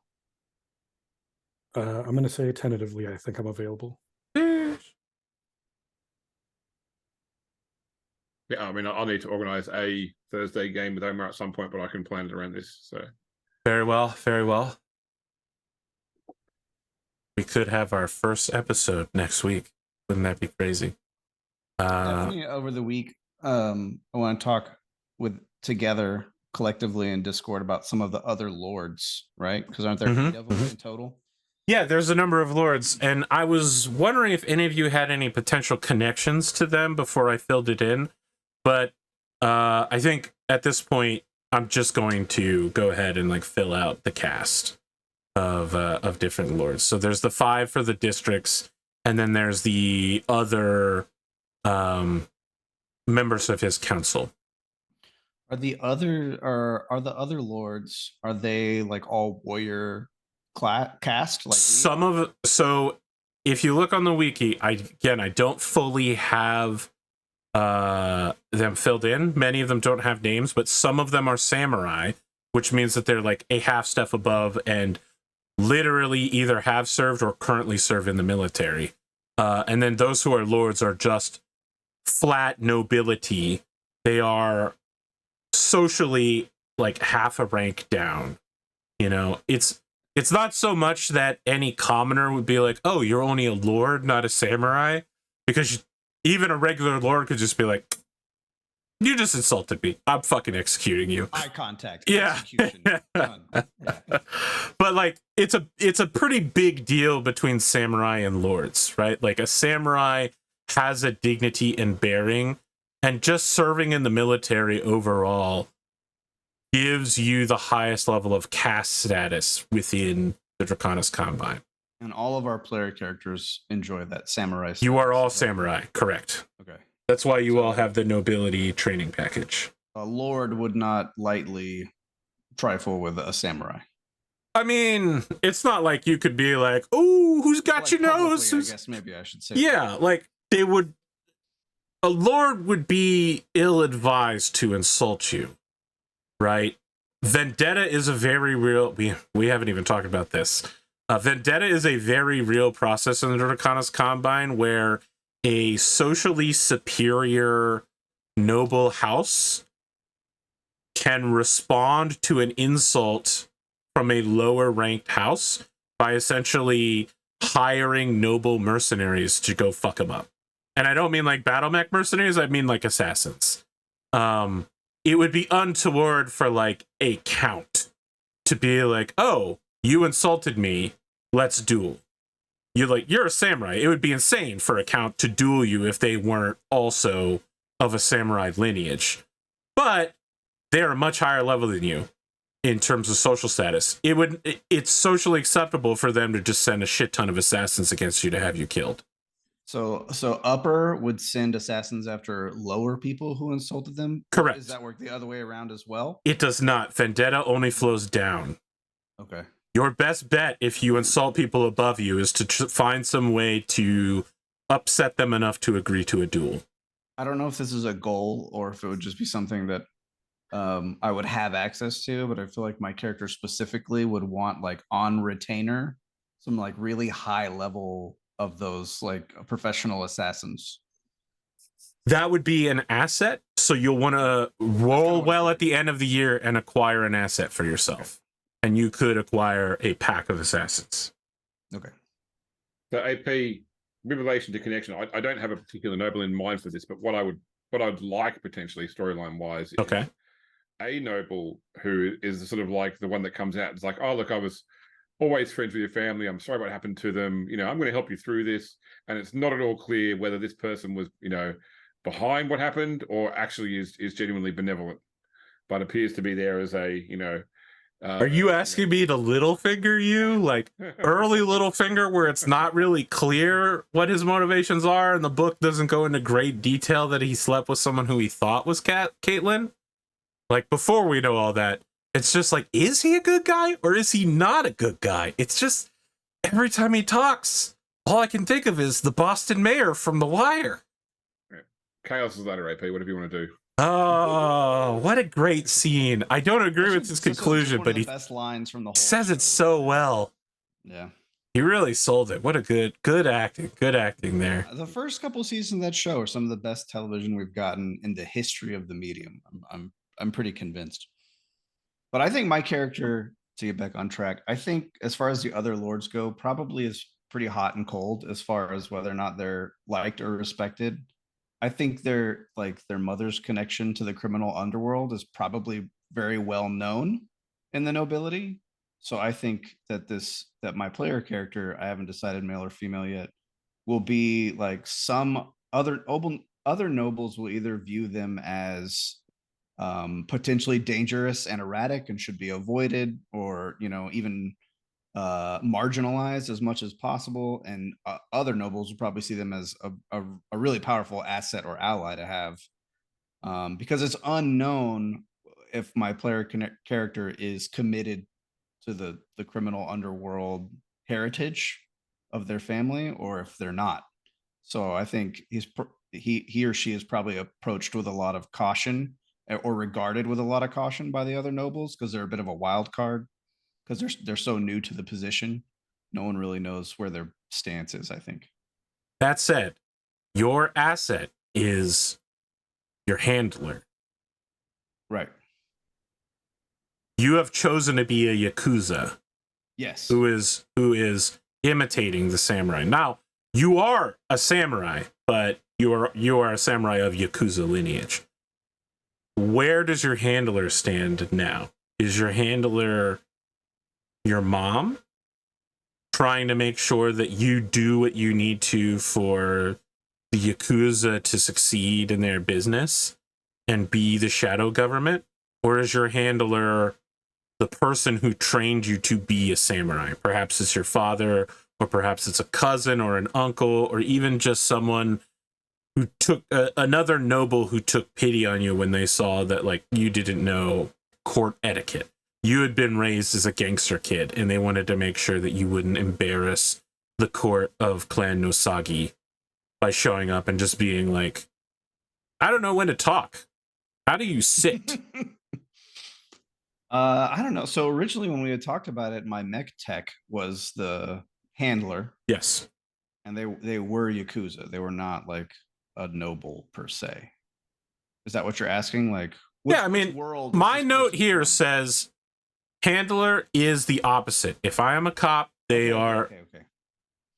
I'm going to say tentatively, I think I'm available. Yeah, I mean, I'll need to organize a Thursday game with Omar at some point, but I can plan it around this. So very well, very well. We could have our first episode next week. Wouldn't that be crazy? Definitely over the week. I want to talk together collectively in Discord about some of the other lords, right? Because aren't there 8 of them in total? Yeah, there's a number of lords, and I was wondering if any of you had any potential connections to them before I filled it in. But I think at this point, I'm just going to go ahead and like fill out the cast of different lords. So there's the 5 for the districts, and then there's the other members of his council. Are the other lords? Are they like all warrior cast? Like so if you look on the wiki, I don't fully have them filled in. Many of them don't have names, but some of them are samurai, which means that they're like a half step above and literally either have served or currently serve in the military. And then those who are lords are just flat nobility. They are socially like half a rank down. You know, it's not so much that any commoner would be like, oh, you're only a lord, not a samurai, because even a regular lord could just be like, you just insulted me, I'm fucking executing you. Eye contact. Yeah. Done. Yeah. But like it's a pretty big deal between samurai and lords, right? Like a samurai has a dignity and bearing, and just serving in the military overall gives you the highest level of caste status within the Draconis Combine. And all of our player characters enjoy that samurai status. You are all samurai, correct. Okay. That's why you all have the nobility training package. A lord would not lightly trifle with a samurai. I mean, it's not like you could be like, oh, who's got Like your nose? publicly, I guess maybe I should say. Yeah, like they would. A lord would be ill-advised to insult you, right? Vendetta is a very real. We haven't even talked about this. Vendetta is a very real process in the Draconis Combine where a socially superior noble house can respond to an insult from a lower ranked house by essentially hiring noble mercenaries to go fuck them up. And I don't mean like battle mech mercenaries, I mean like assassins. It would be untoward for like a count to be like, oh, you insulted me, let's duel. You're a samurai. It would be insane for a count to duel you if they weren't also of a samurai lineage. But they're a much higher level than you. in terms of social status. It's socially acceptable for them to just send a shit ton of assassins against you to have you killed. So upper would send assassins after lower people who insulted them? Correct. Does that work the other way around as well? It does not. Vendetta only flows down. Okay. Your best bet if you insult people above you is to find some way to upset them enough to agree to a duel. I don't know if this is a goal or if it would just be something that I would have access to, but I feel like my character specifically would want like on retainer some like really high level of those like professional assassins. That would be an asset, so you'll want to roll well at the end of the year and acquire an asset for yourself. And you could acquire a pack of assassins. Okay. So AP, with relation to connection, I don't have a particular noble in mind for this, but what I'd like potentially storyline wise is Okay. a noble who is sort of like the one that comes out and is like, oh look, I was always friends with your family. I'm sorry what happened to them. You know, I'm going to help you through this. And it's not at all clear whether this person was, you know, behind what happened or actually is genuinely benevolent, but appears to be there as a, you know. Are you asking me to Littlefinger you? Like early Littlefinger where it's not really clear what his motivations are and the book doesn't go into great detail that he slept with someone who he thought was Caitlyn? Like before we know all that, it's just like, is he a good guy or is he not a good guy? It's just every time he talks, all I can think of is the Boston mayor from The Wire. Chaos is later, AP, whatever you want to do. Oh, what a great scene. I don't agree with his conclusion, but he best lines from the whole says it show. so well. Yeah. He really sold it. What a good acting there. The first couple seasons of that show are some of the best television we've gotten in the history of the medium. I'm pretty convinced. But I think my character, to get back on track, I think as far as the other lords go, probably is pretty hot and cold as far as whether or not they're liked or respected. I think their mother's connection to the criminal underworld is probably very well known in the nobility. So I think that my player character, I haven't decided male or female yet, will be like some other nobles will either view them as potentially dangerous and erratic and should be avoided, or even marginalized as much as possible, and other nobles will probably see them as a really powerful asset or ally to have, because it's unknown if my player character is committed to the criminal underworld heritage of their family or if they're not. So I think he or she is probably approached with a lot of caution, or regarded with a lot of caution by the other nobles, because they're a bit of a wild card, because they're so new to the position. No one really knows where their stance is, I think. That said, your asset is your handler. Right. You have chosen to be a Yakuza. Yes. Who is imitating the samurai. Now, you are a samurai, but you are a samurai of Yakuza lineage. Where does your handler stand now? Is your handler your mom, trying to make sure that you do what you need to for the Yakuza to succeed in their business and be the shadow government? Or is your handler the person who trained you to be a samurai? Perhaps it's your father, or perhaps it's a cousin or an uncle, or even just someone who took another noble who took pity on you when they saw that like you didn't know court etiquette. You had been raised as a gangster kid, and they wanted to make sure that you wouldn't embarrass the court of Clan Nosagi by showing up and just being like, I don't know when to talk. How do you sit? I don't know. So originally when we had talked about it, my mech tech was the handler. Yes. And they were Yakuza. They were not like a noble per se. Is that what you're asking? Like, yeah, I mean, my note here says handler is the opposite. If I am a cop, they are. Okay.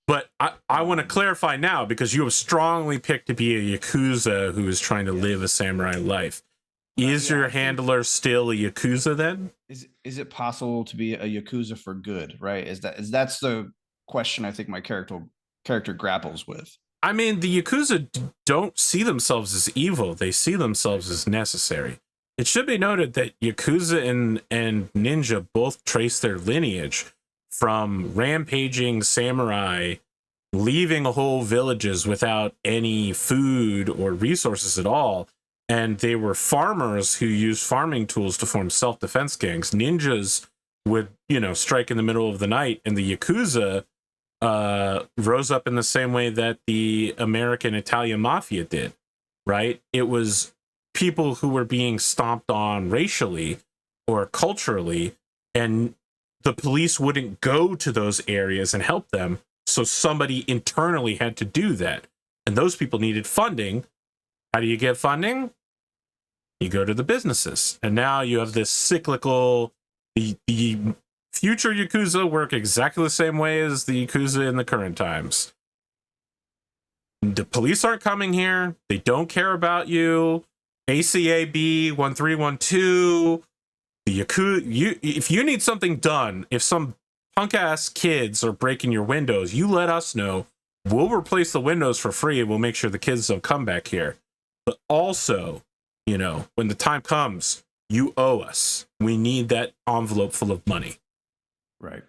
But I want to clarify now, because you have strongly picked to be a Yakuza who is trying to live a samurai life. Is your handler still a Yakuza then? Is it possible to be a Yakuza for good, right? That's the question I think my character grapples with. I mean, the Yakuza don't see themselves as evil. They see themselves as necessary. it should be noted that Yakuza and Ninja both trace their lineage from rampaging samurai, leaving whole villages without any food or resources at all. And they were farmers who used farming tools to form self-defense gangs. Ninjas would, strike in the middle of the night, and the Yakuza rose up in the same way that the American Italian mafia did, right? It was people who were being stomped on racially or culturally, and the police wouldn't go to those areas and help them. So somebody internally had to do that. And those people needed funding. How do you get funding? You go to the businesses. And now you have this cyclical, the future Yakuza work exactly the same way as the Yakuza in the current times. The police aren't coming here. They don't care about you. ACAB 1312. The Yakuza, if you need something done, if some punk ass kids are breaking your windows, you let us know. We'll replace the windows for free, and we'll make sure the kids don't come back here. But also, when the time comes, you owe us. We need that envelope full of money. Right.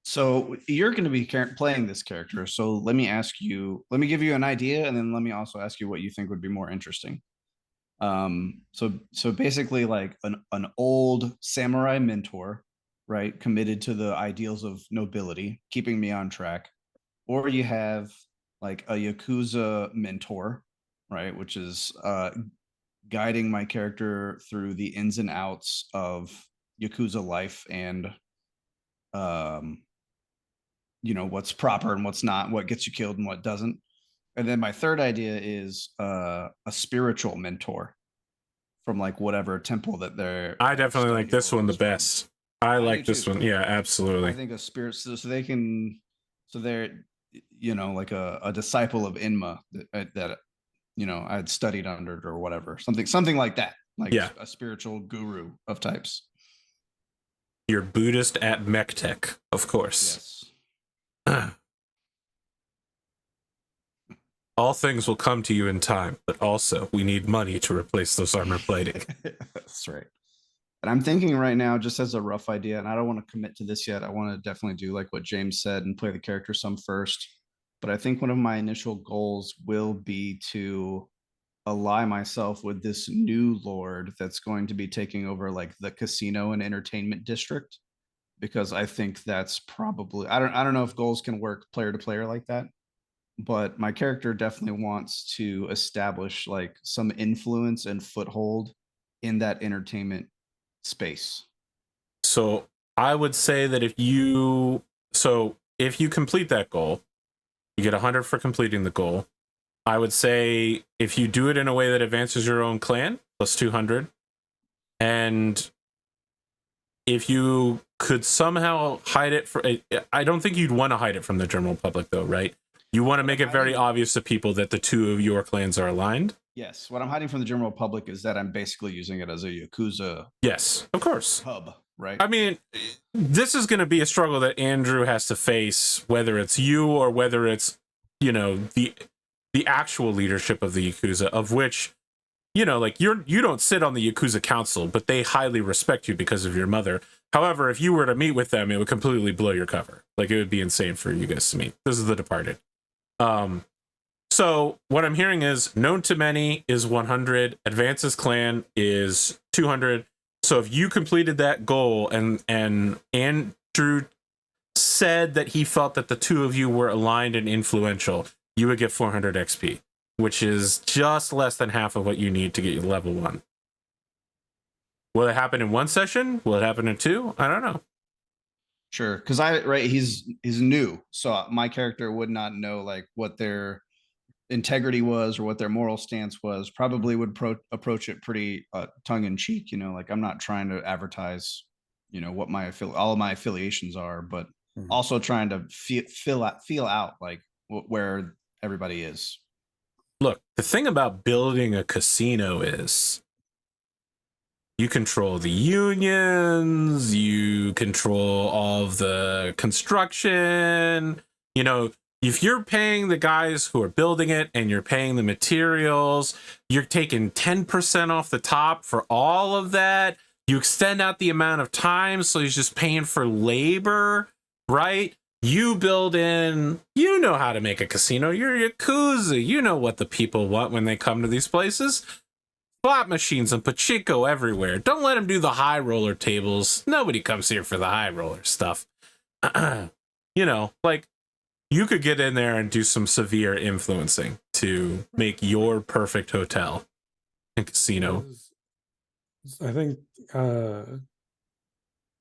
So you're going to be playing this character. So let me give you an idea, and then let me also ask you what you think would be more interesting. So basically, like an old samurai mentor, right, committed to the ideals of nobility, keeping me on track. Or you have like a Yakuza mentor, right, which is guiding my character through the ins and outs of Yakuza life and what's proper and what's not, what gets you killed and what doesn't. And then my third idea is a spiritual mentor from like whatever temple that they're. I definitely like this one the best. I like this one. Yeah, absolutely. I think a spirit, so they're like a disciple of Inma that I had studied under or whatever, something like that, like a spiritual guru of types. You're Buddhist at Mech-Tech, of course. Yes. All things will come to you in time, but also we need money to replace those armor plating. That's right. And I'm thinking right now, just as a rough idea, and I don't want to commit to this yet. I want to definitely do like what James said and play the character some first. But I think one of my initial goals will be to ally myself with this new lord that's going to be taking over like the casino and entertainment district, because I think that's probably, I don't know if goals can work player to player like that, but my character definitely wants to establish like some influence and foothold in that entertainment space. So I would say that if you complete that goal, you get 100 for completing the goal. I would say if you do it in a way that advances your own clan, plus 200. And if you could somehow hide it I don't think you'd want to hide it from the general public though, right? You want to make it very obvious to people that the two of your clans are aligned. Yes, what I'm hiding from the general public is that I'm basically using it as a Yakuza. Yes, of course. Hub, right? I mean, this is going to be a struggle that Andrew has to face, whether it's you or whether it's, the actual leadership of the Yakuza, of which, like you don't sit on the Yakuza council, but they highly respect you because of your mother. However, if you were to meet with them, it would completely blow your cover. Like, it would be insane for you guys to meet. This is The Departed. So what I'm hearing is known to many is 100, advances clan is 200. So if you completed that goal and Andrew said that he felt that the two of you were aligned and influential, you would get 400 XP, which is just less than half of what you need to get you level 1. Will it happen in one session? Will it happen in 2? I don't know. Sure, because he's new, so my character would not know like what their integrity was or what their moral stance was. Probably would approach it pretty tongue in cheek. Like I'm not trying to advertise, what all of my affiliations are, but also trying to feel out like where everybody is. Look, the thing about building a casino is you control the unions, you control all of the construction, if you're paying the guys who are building it and you're paying the materials, you're taking 10% off the top for all of that. You extend out the amount of time, so he's just paying for labor, right? You build in, you know how to make a casino. You're Yakuza. You know what the people want when they come to these places. Slot machines and pachinko everywhere. Don't let them do the high roller tables. Nobody comes here for the high roller stuff. You know, like, you could get in there and do some severe influencing to make your perfect hotel and casino. I think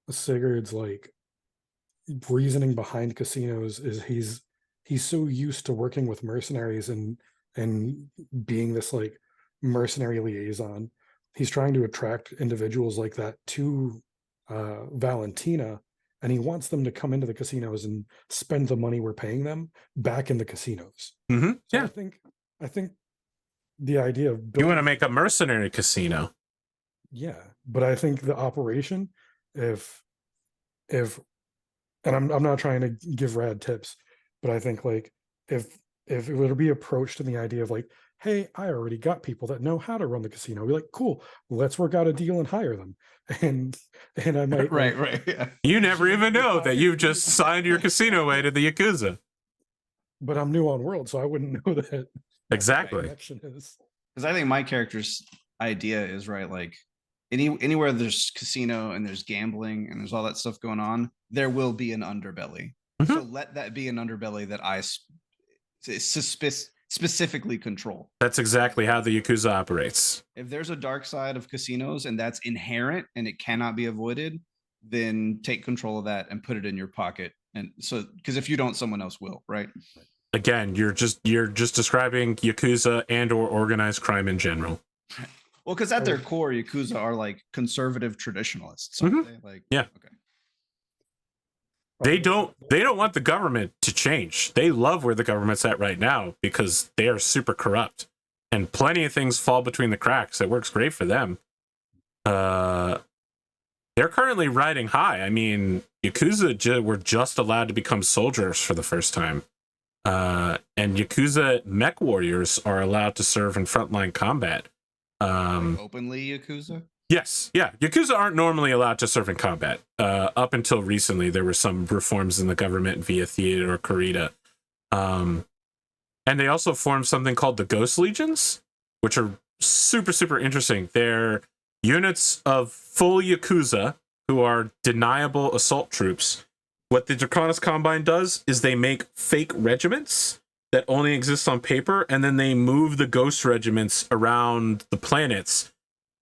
Sigurd's like reasoning behind casinos is he's so used to working with mercenaries and being this like mercenary liaison. He's trying to attract individuals like that to Valentina, and he wants them to come into the casinos and spend the money we're paying them back in the casinos. Mm-hmm. So Yeah, I think the idea of you want to make a mercenary casino. yeah, but I think the operation, if and I'm not trying to give Rad tips, but I think like if it were to be approached in the idea of like, hey, I already got people that know how to run the casino. Be like, cool, let's work out a deal and hire them. And I might right. Yeah. You never even know that you've just signed your casino away to the Yakuza. But I'm new on World, so I wouldn't know that. Exactly. Connection is. Because I think my character's idea is right, like anywhere there's casino and there's gambling and there's all that stuff going on, there will be an underbelly. Mhm. So let that be an underbelly that I specifically control. That's exactly how the Yakuza operates. If there's a dark side of casinos and that's inherent and it cannot be avoided, then take control of that and put it in your pocket. And so, because if you don't, someone else will, right? Again, you're just describing Yakuza and or organized crime in general. Well, because at their core, Yakuza are like conservative traditionalists. Mhm. They? Like, Yeah. Okay. They don't want the government to change. They love where the government's at right now because they are super corrupt. And plenty of things fall between the cracks. It works great for them. They're currently riding high. I mean, Yakuza were just allowed to become soldiers for the first time. And Yakuza mech warriors are allowed to serve in frontline combat. Like openly Yakuza? Yes, yeah. Yakuza aren't normally allowed to serve in combat. Up until recently, there were some reforms in the government via Theater or Kurita. And they also formed something called the Ghost Legions, which are super, super interesting. They're units of full Yakuza who are deniable assault troops. What the Draconis Combine does is they make fake regiments that only exist on paper, and then they move the ghost regiments around the planets,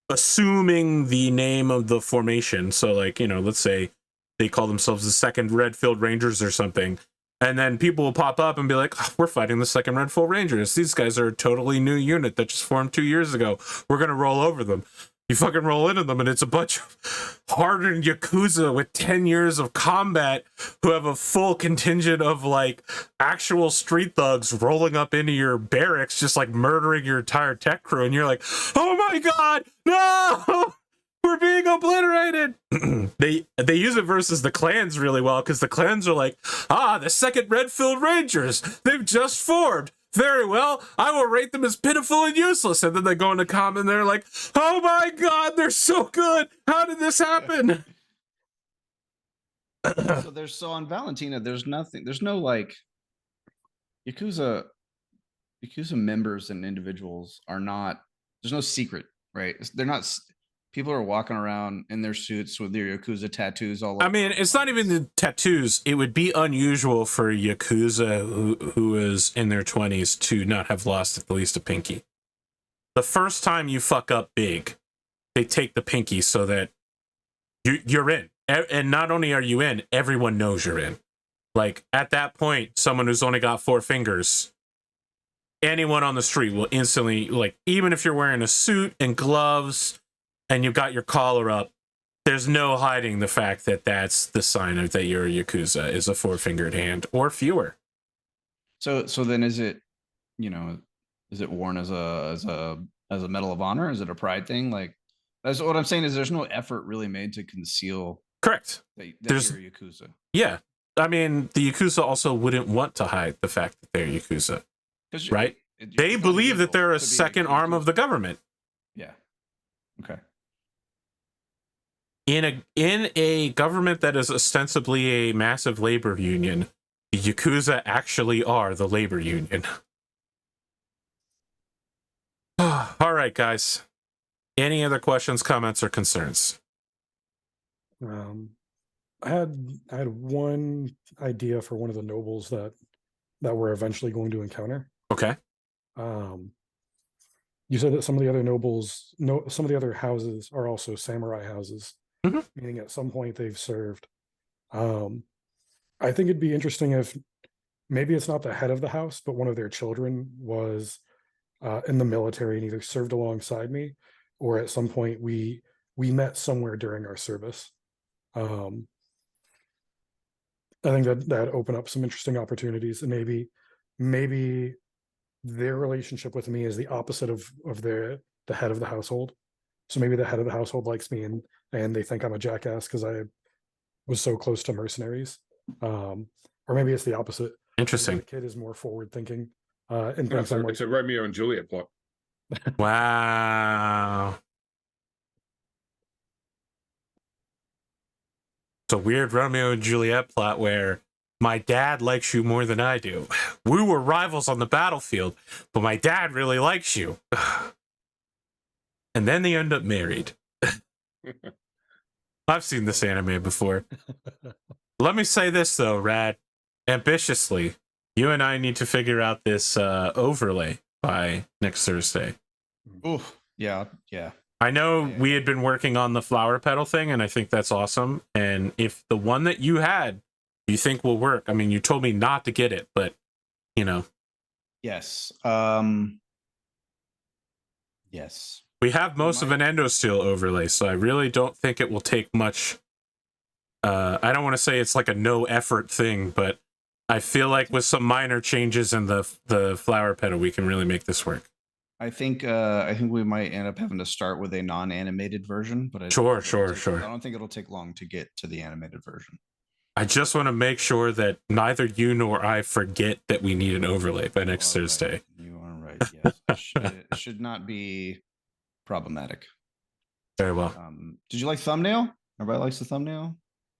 assuming the name of the formation. So, like, you know, let's say they call themselves the 2nd Redfield Rangers or something, and then people will pop up and be like, oh, we're fighting the 2nd Redfield Rangers. These guys are a totally new unit that just formed 2 years ago. We're going to roll over them. You fucking roll into them, and it's a bunch of hardened Yakuza with 10 years of combat who have a full contingent of, like, actual street thugs rolling up into your barracks, just, like, murdering your entire tech crew, and you're like, oh my god, no! We're being obliterated! They use it versus the clans really well, because the clans are like, the 2nd Redfield Rangers, they've just formed! Very well, I will rate them as pitiful and useless. And then they go into comment and they're like, oh my god, they're so good. How did this happen? So on Valentina, there's no like Yakuza members and individuals are not, there's no secret, right? They're not, people are walking around in their suits with their Yakuza tattoos all over. I mean, it's not even the tattoos. It would be unusual for a Yakuza who is in their 20s to not have lost at least a pinky. The first time you fuck up big, they take the pinky so that you're in. And not only are you in, everyone knows you're in. Like, at that point, someone who's only got 4 fingers, anyone on the street will instantly, like, even if you're wearing a suit and gloves and you've got your collar up, there's no hiding the fact that that's the sign of that you're a Yakuza, is a 4-fingered hand or fewer. So then is it, you know, is it worn as a Medal of Honor? Is it a pride thing? Like, that's what I'm saying is there's no effort really made to conceal Correct. that There's- you're a Yakuza. Yeah. I mean, the Yakuza also wouldn't want to hide the fact that they're Yakuza, right? They believe that they're a second arm of the government. Yeah. Okay. In a government that is ostensibly a massive labor union, the Yakuza actually are the labor union. All right, guys. Any other questions, comments, or concerns? I had one idea for one of the nobles that we're eventually going to encounter. Okay. You said that some of the other nobles, some of the other houses are also samurai houses, meaning at some point they've served. I think it'd be interesting if maybe it's not the head of the house, but one of their children was in the military and either served alongside me, or at some point we met somewhere during our service. I think that open up some interesting opportunities, and maybe their relationship with me is the opposite of the head of the household. So maybe the head of the household likes me and they think I'm a jackass because I was so close to mercenaries. Or maybe it's the opposite. Interesting. The kid is more forward thinking. And thinks I'm It's a Romeo and Juliet plot. Wow. It's a weird Romeo and Juliet plot where my dad likes you more than I do. We were rivals on the battlefield, but my dad really likes you. And then they end up married. I've seen this anime before. Let me say this, though, Rad. Ambitiously, you and I need to figure out this overlay by next Thursday. Oof. Yeah. Yeah. I know we had been working on the flower petal thing, and I think that's awesome. And if the one that you had, you think will work, I mean, you told me not to get it, but, you know. Yes. Yes. We have most of an Endosteel overlay, so I really don't think it will take much. I don't want to say it's like a no effort thing, but I feel like with some minor changes in the flower petal, we can really make this work. I think we might end up having to start with a non-animated version, but Sure. I don't think it'll take long to get to the animated version. I just want to make sure that neither you nor I forget that we need an overlay by next Thursday. You are right. Yes, it should not be problematic. Very well. Did you like thumbnail? Everybody likes the thumbnail.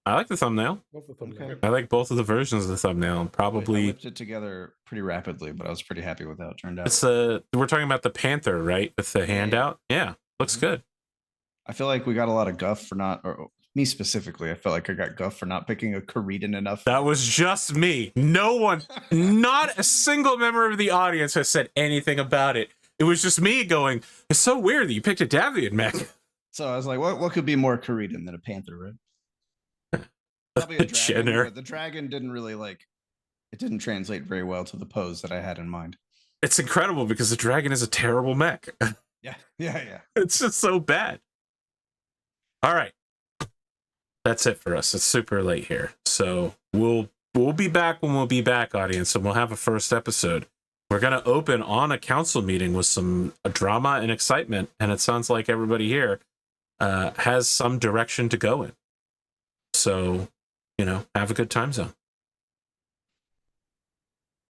I like the thumbnail. Okay. I like both of the versions of the thumbnail. Probably I whipped it together pretty rapidly, but I was pretty happy with how it turned out. it's we're talking about the Panther, right? With the handout. Yeah, looks good. I feel like we got a lot of guff for not, or me specifically, I felt like I got guff for not picking a Korean enough. That was just me. No one, not a single member of the audience has said anything about it. It was just me going, it's so weird that you picked a Davian mech. So I was like, what could be more Korean than a panther, right? Probably a dragon, but the dragon didn't really it didn't translate very well to the pose that I had in mind. It's incredible because the dragon is a terrible mech. Yeah. It's just so bad. All right. That's it for us. It's super late here. So we'll be back when we'll be back, audience, and we'll have a first episode. We're going to open on a council meeting with some drama and excitement, and it sounds like everybody here has some direction to go in. So, have a good time zone.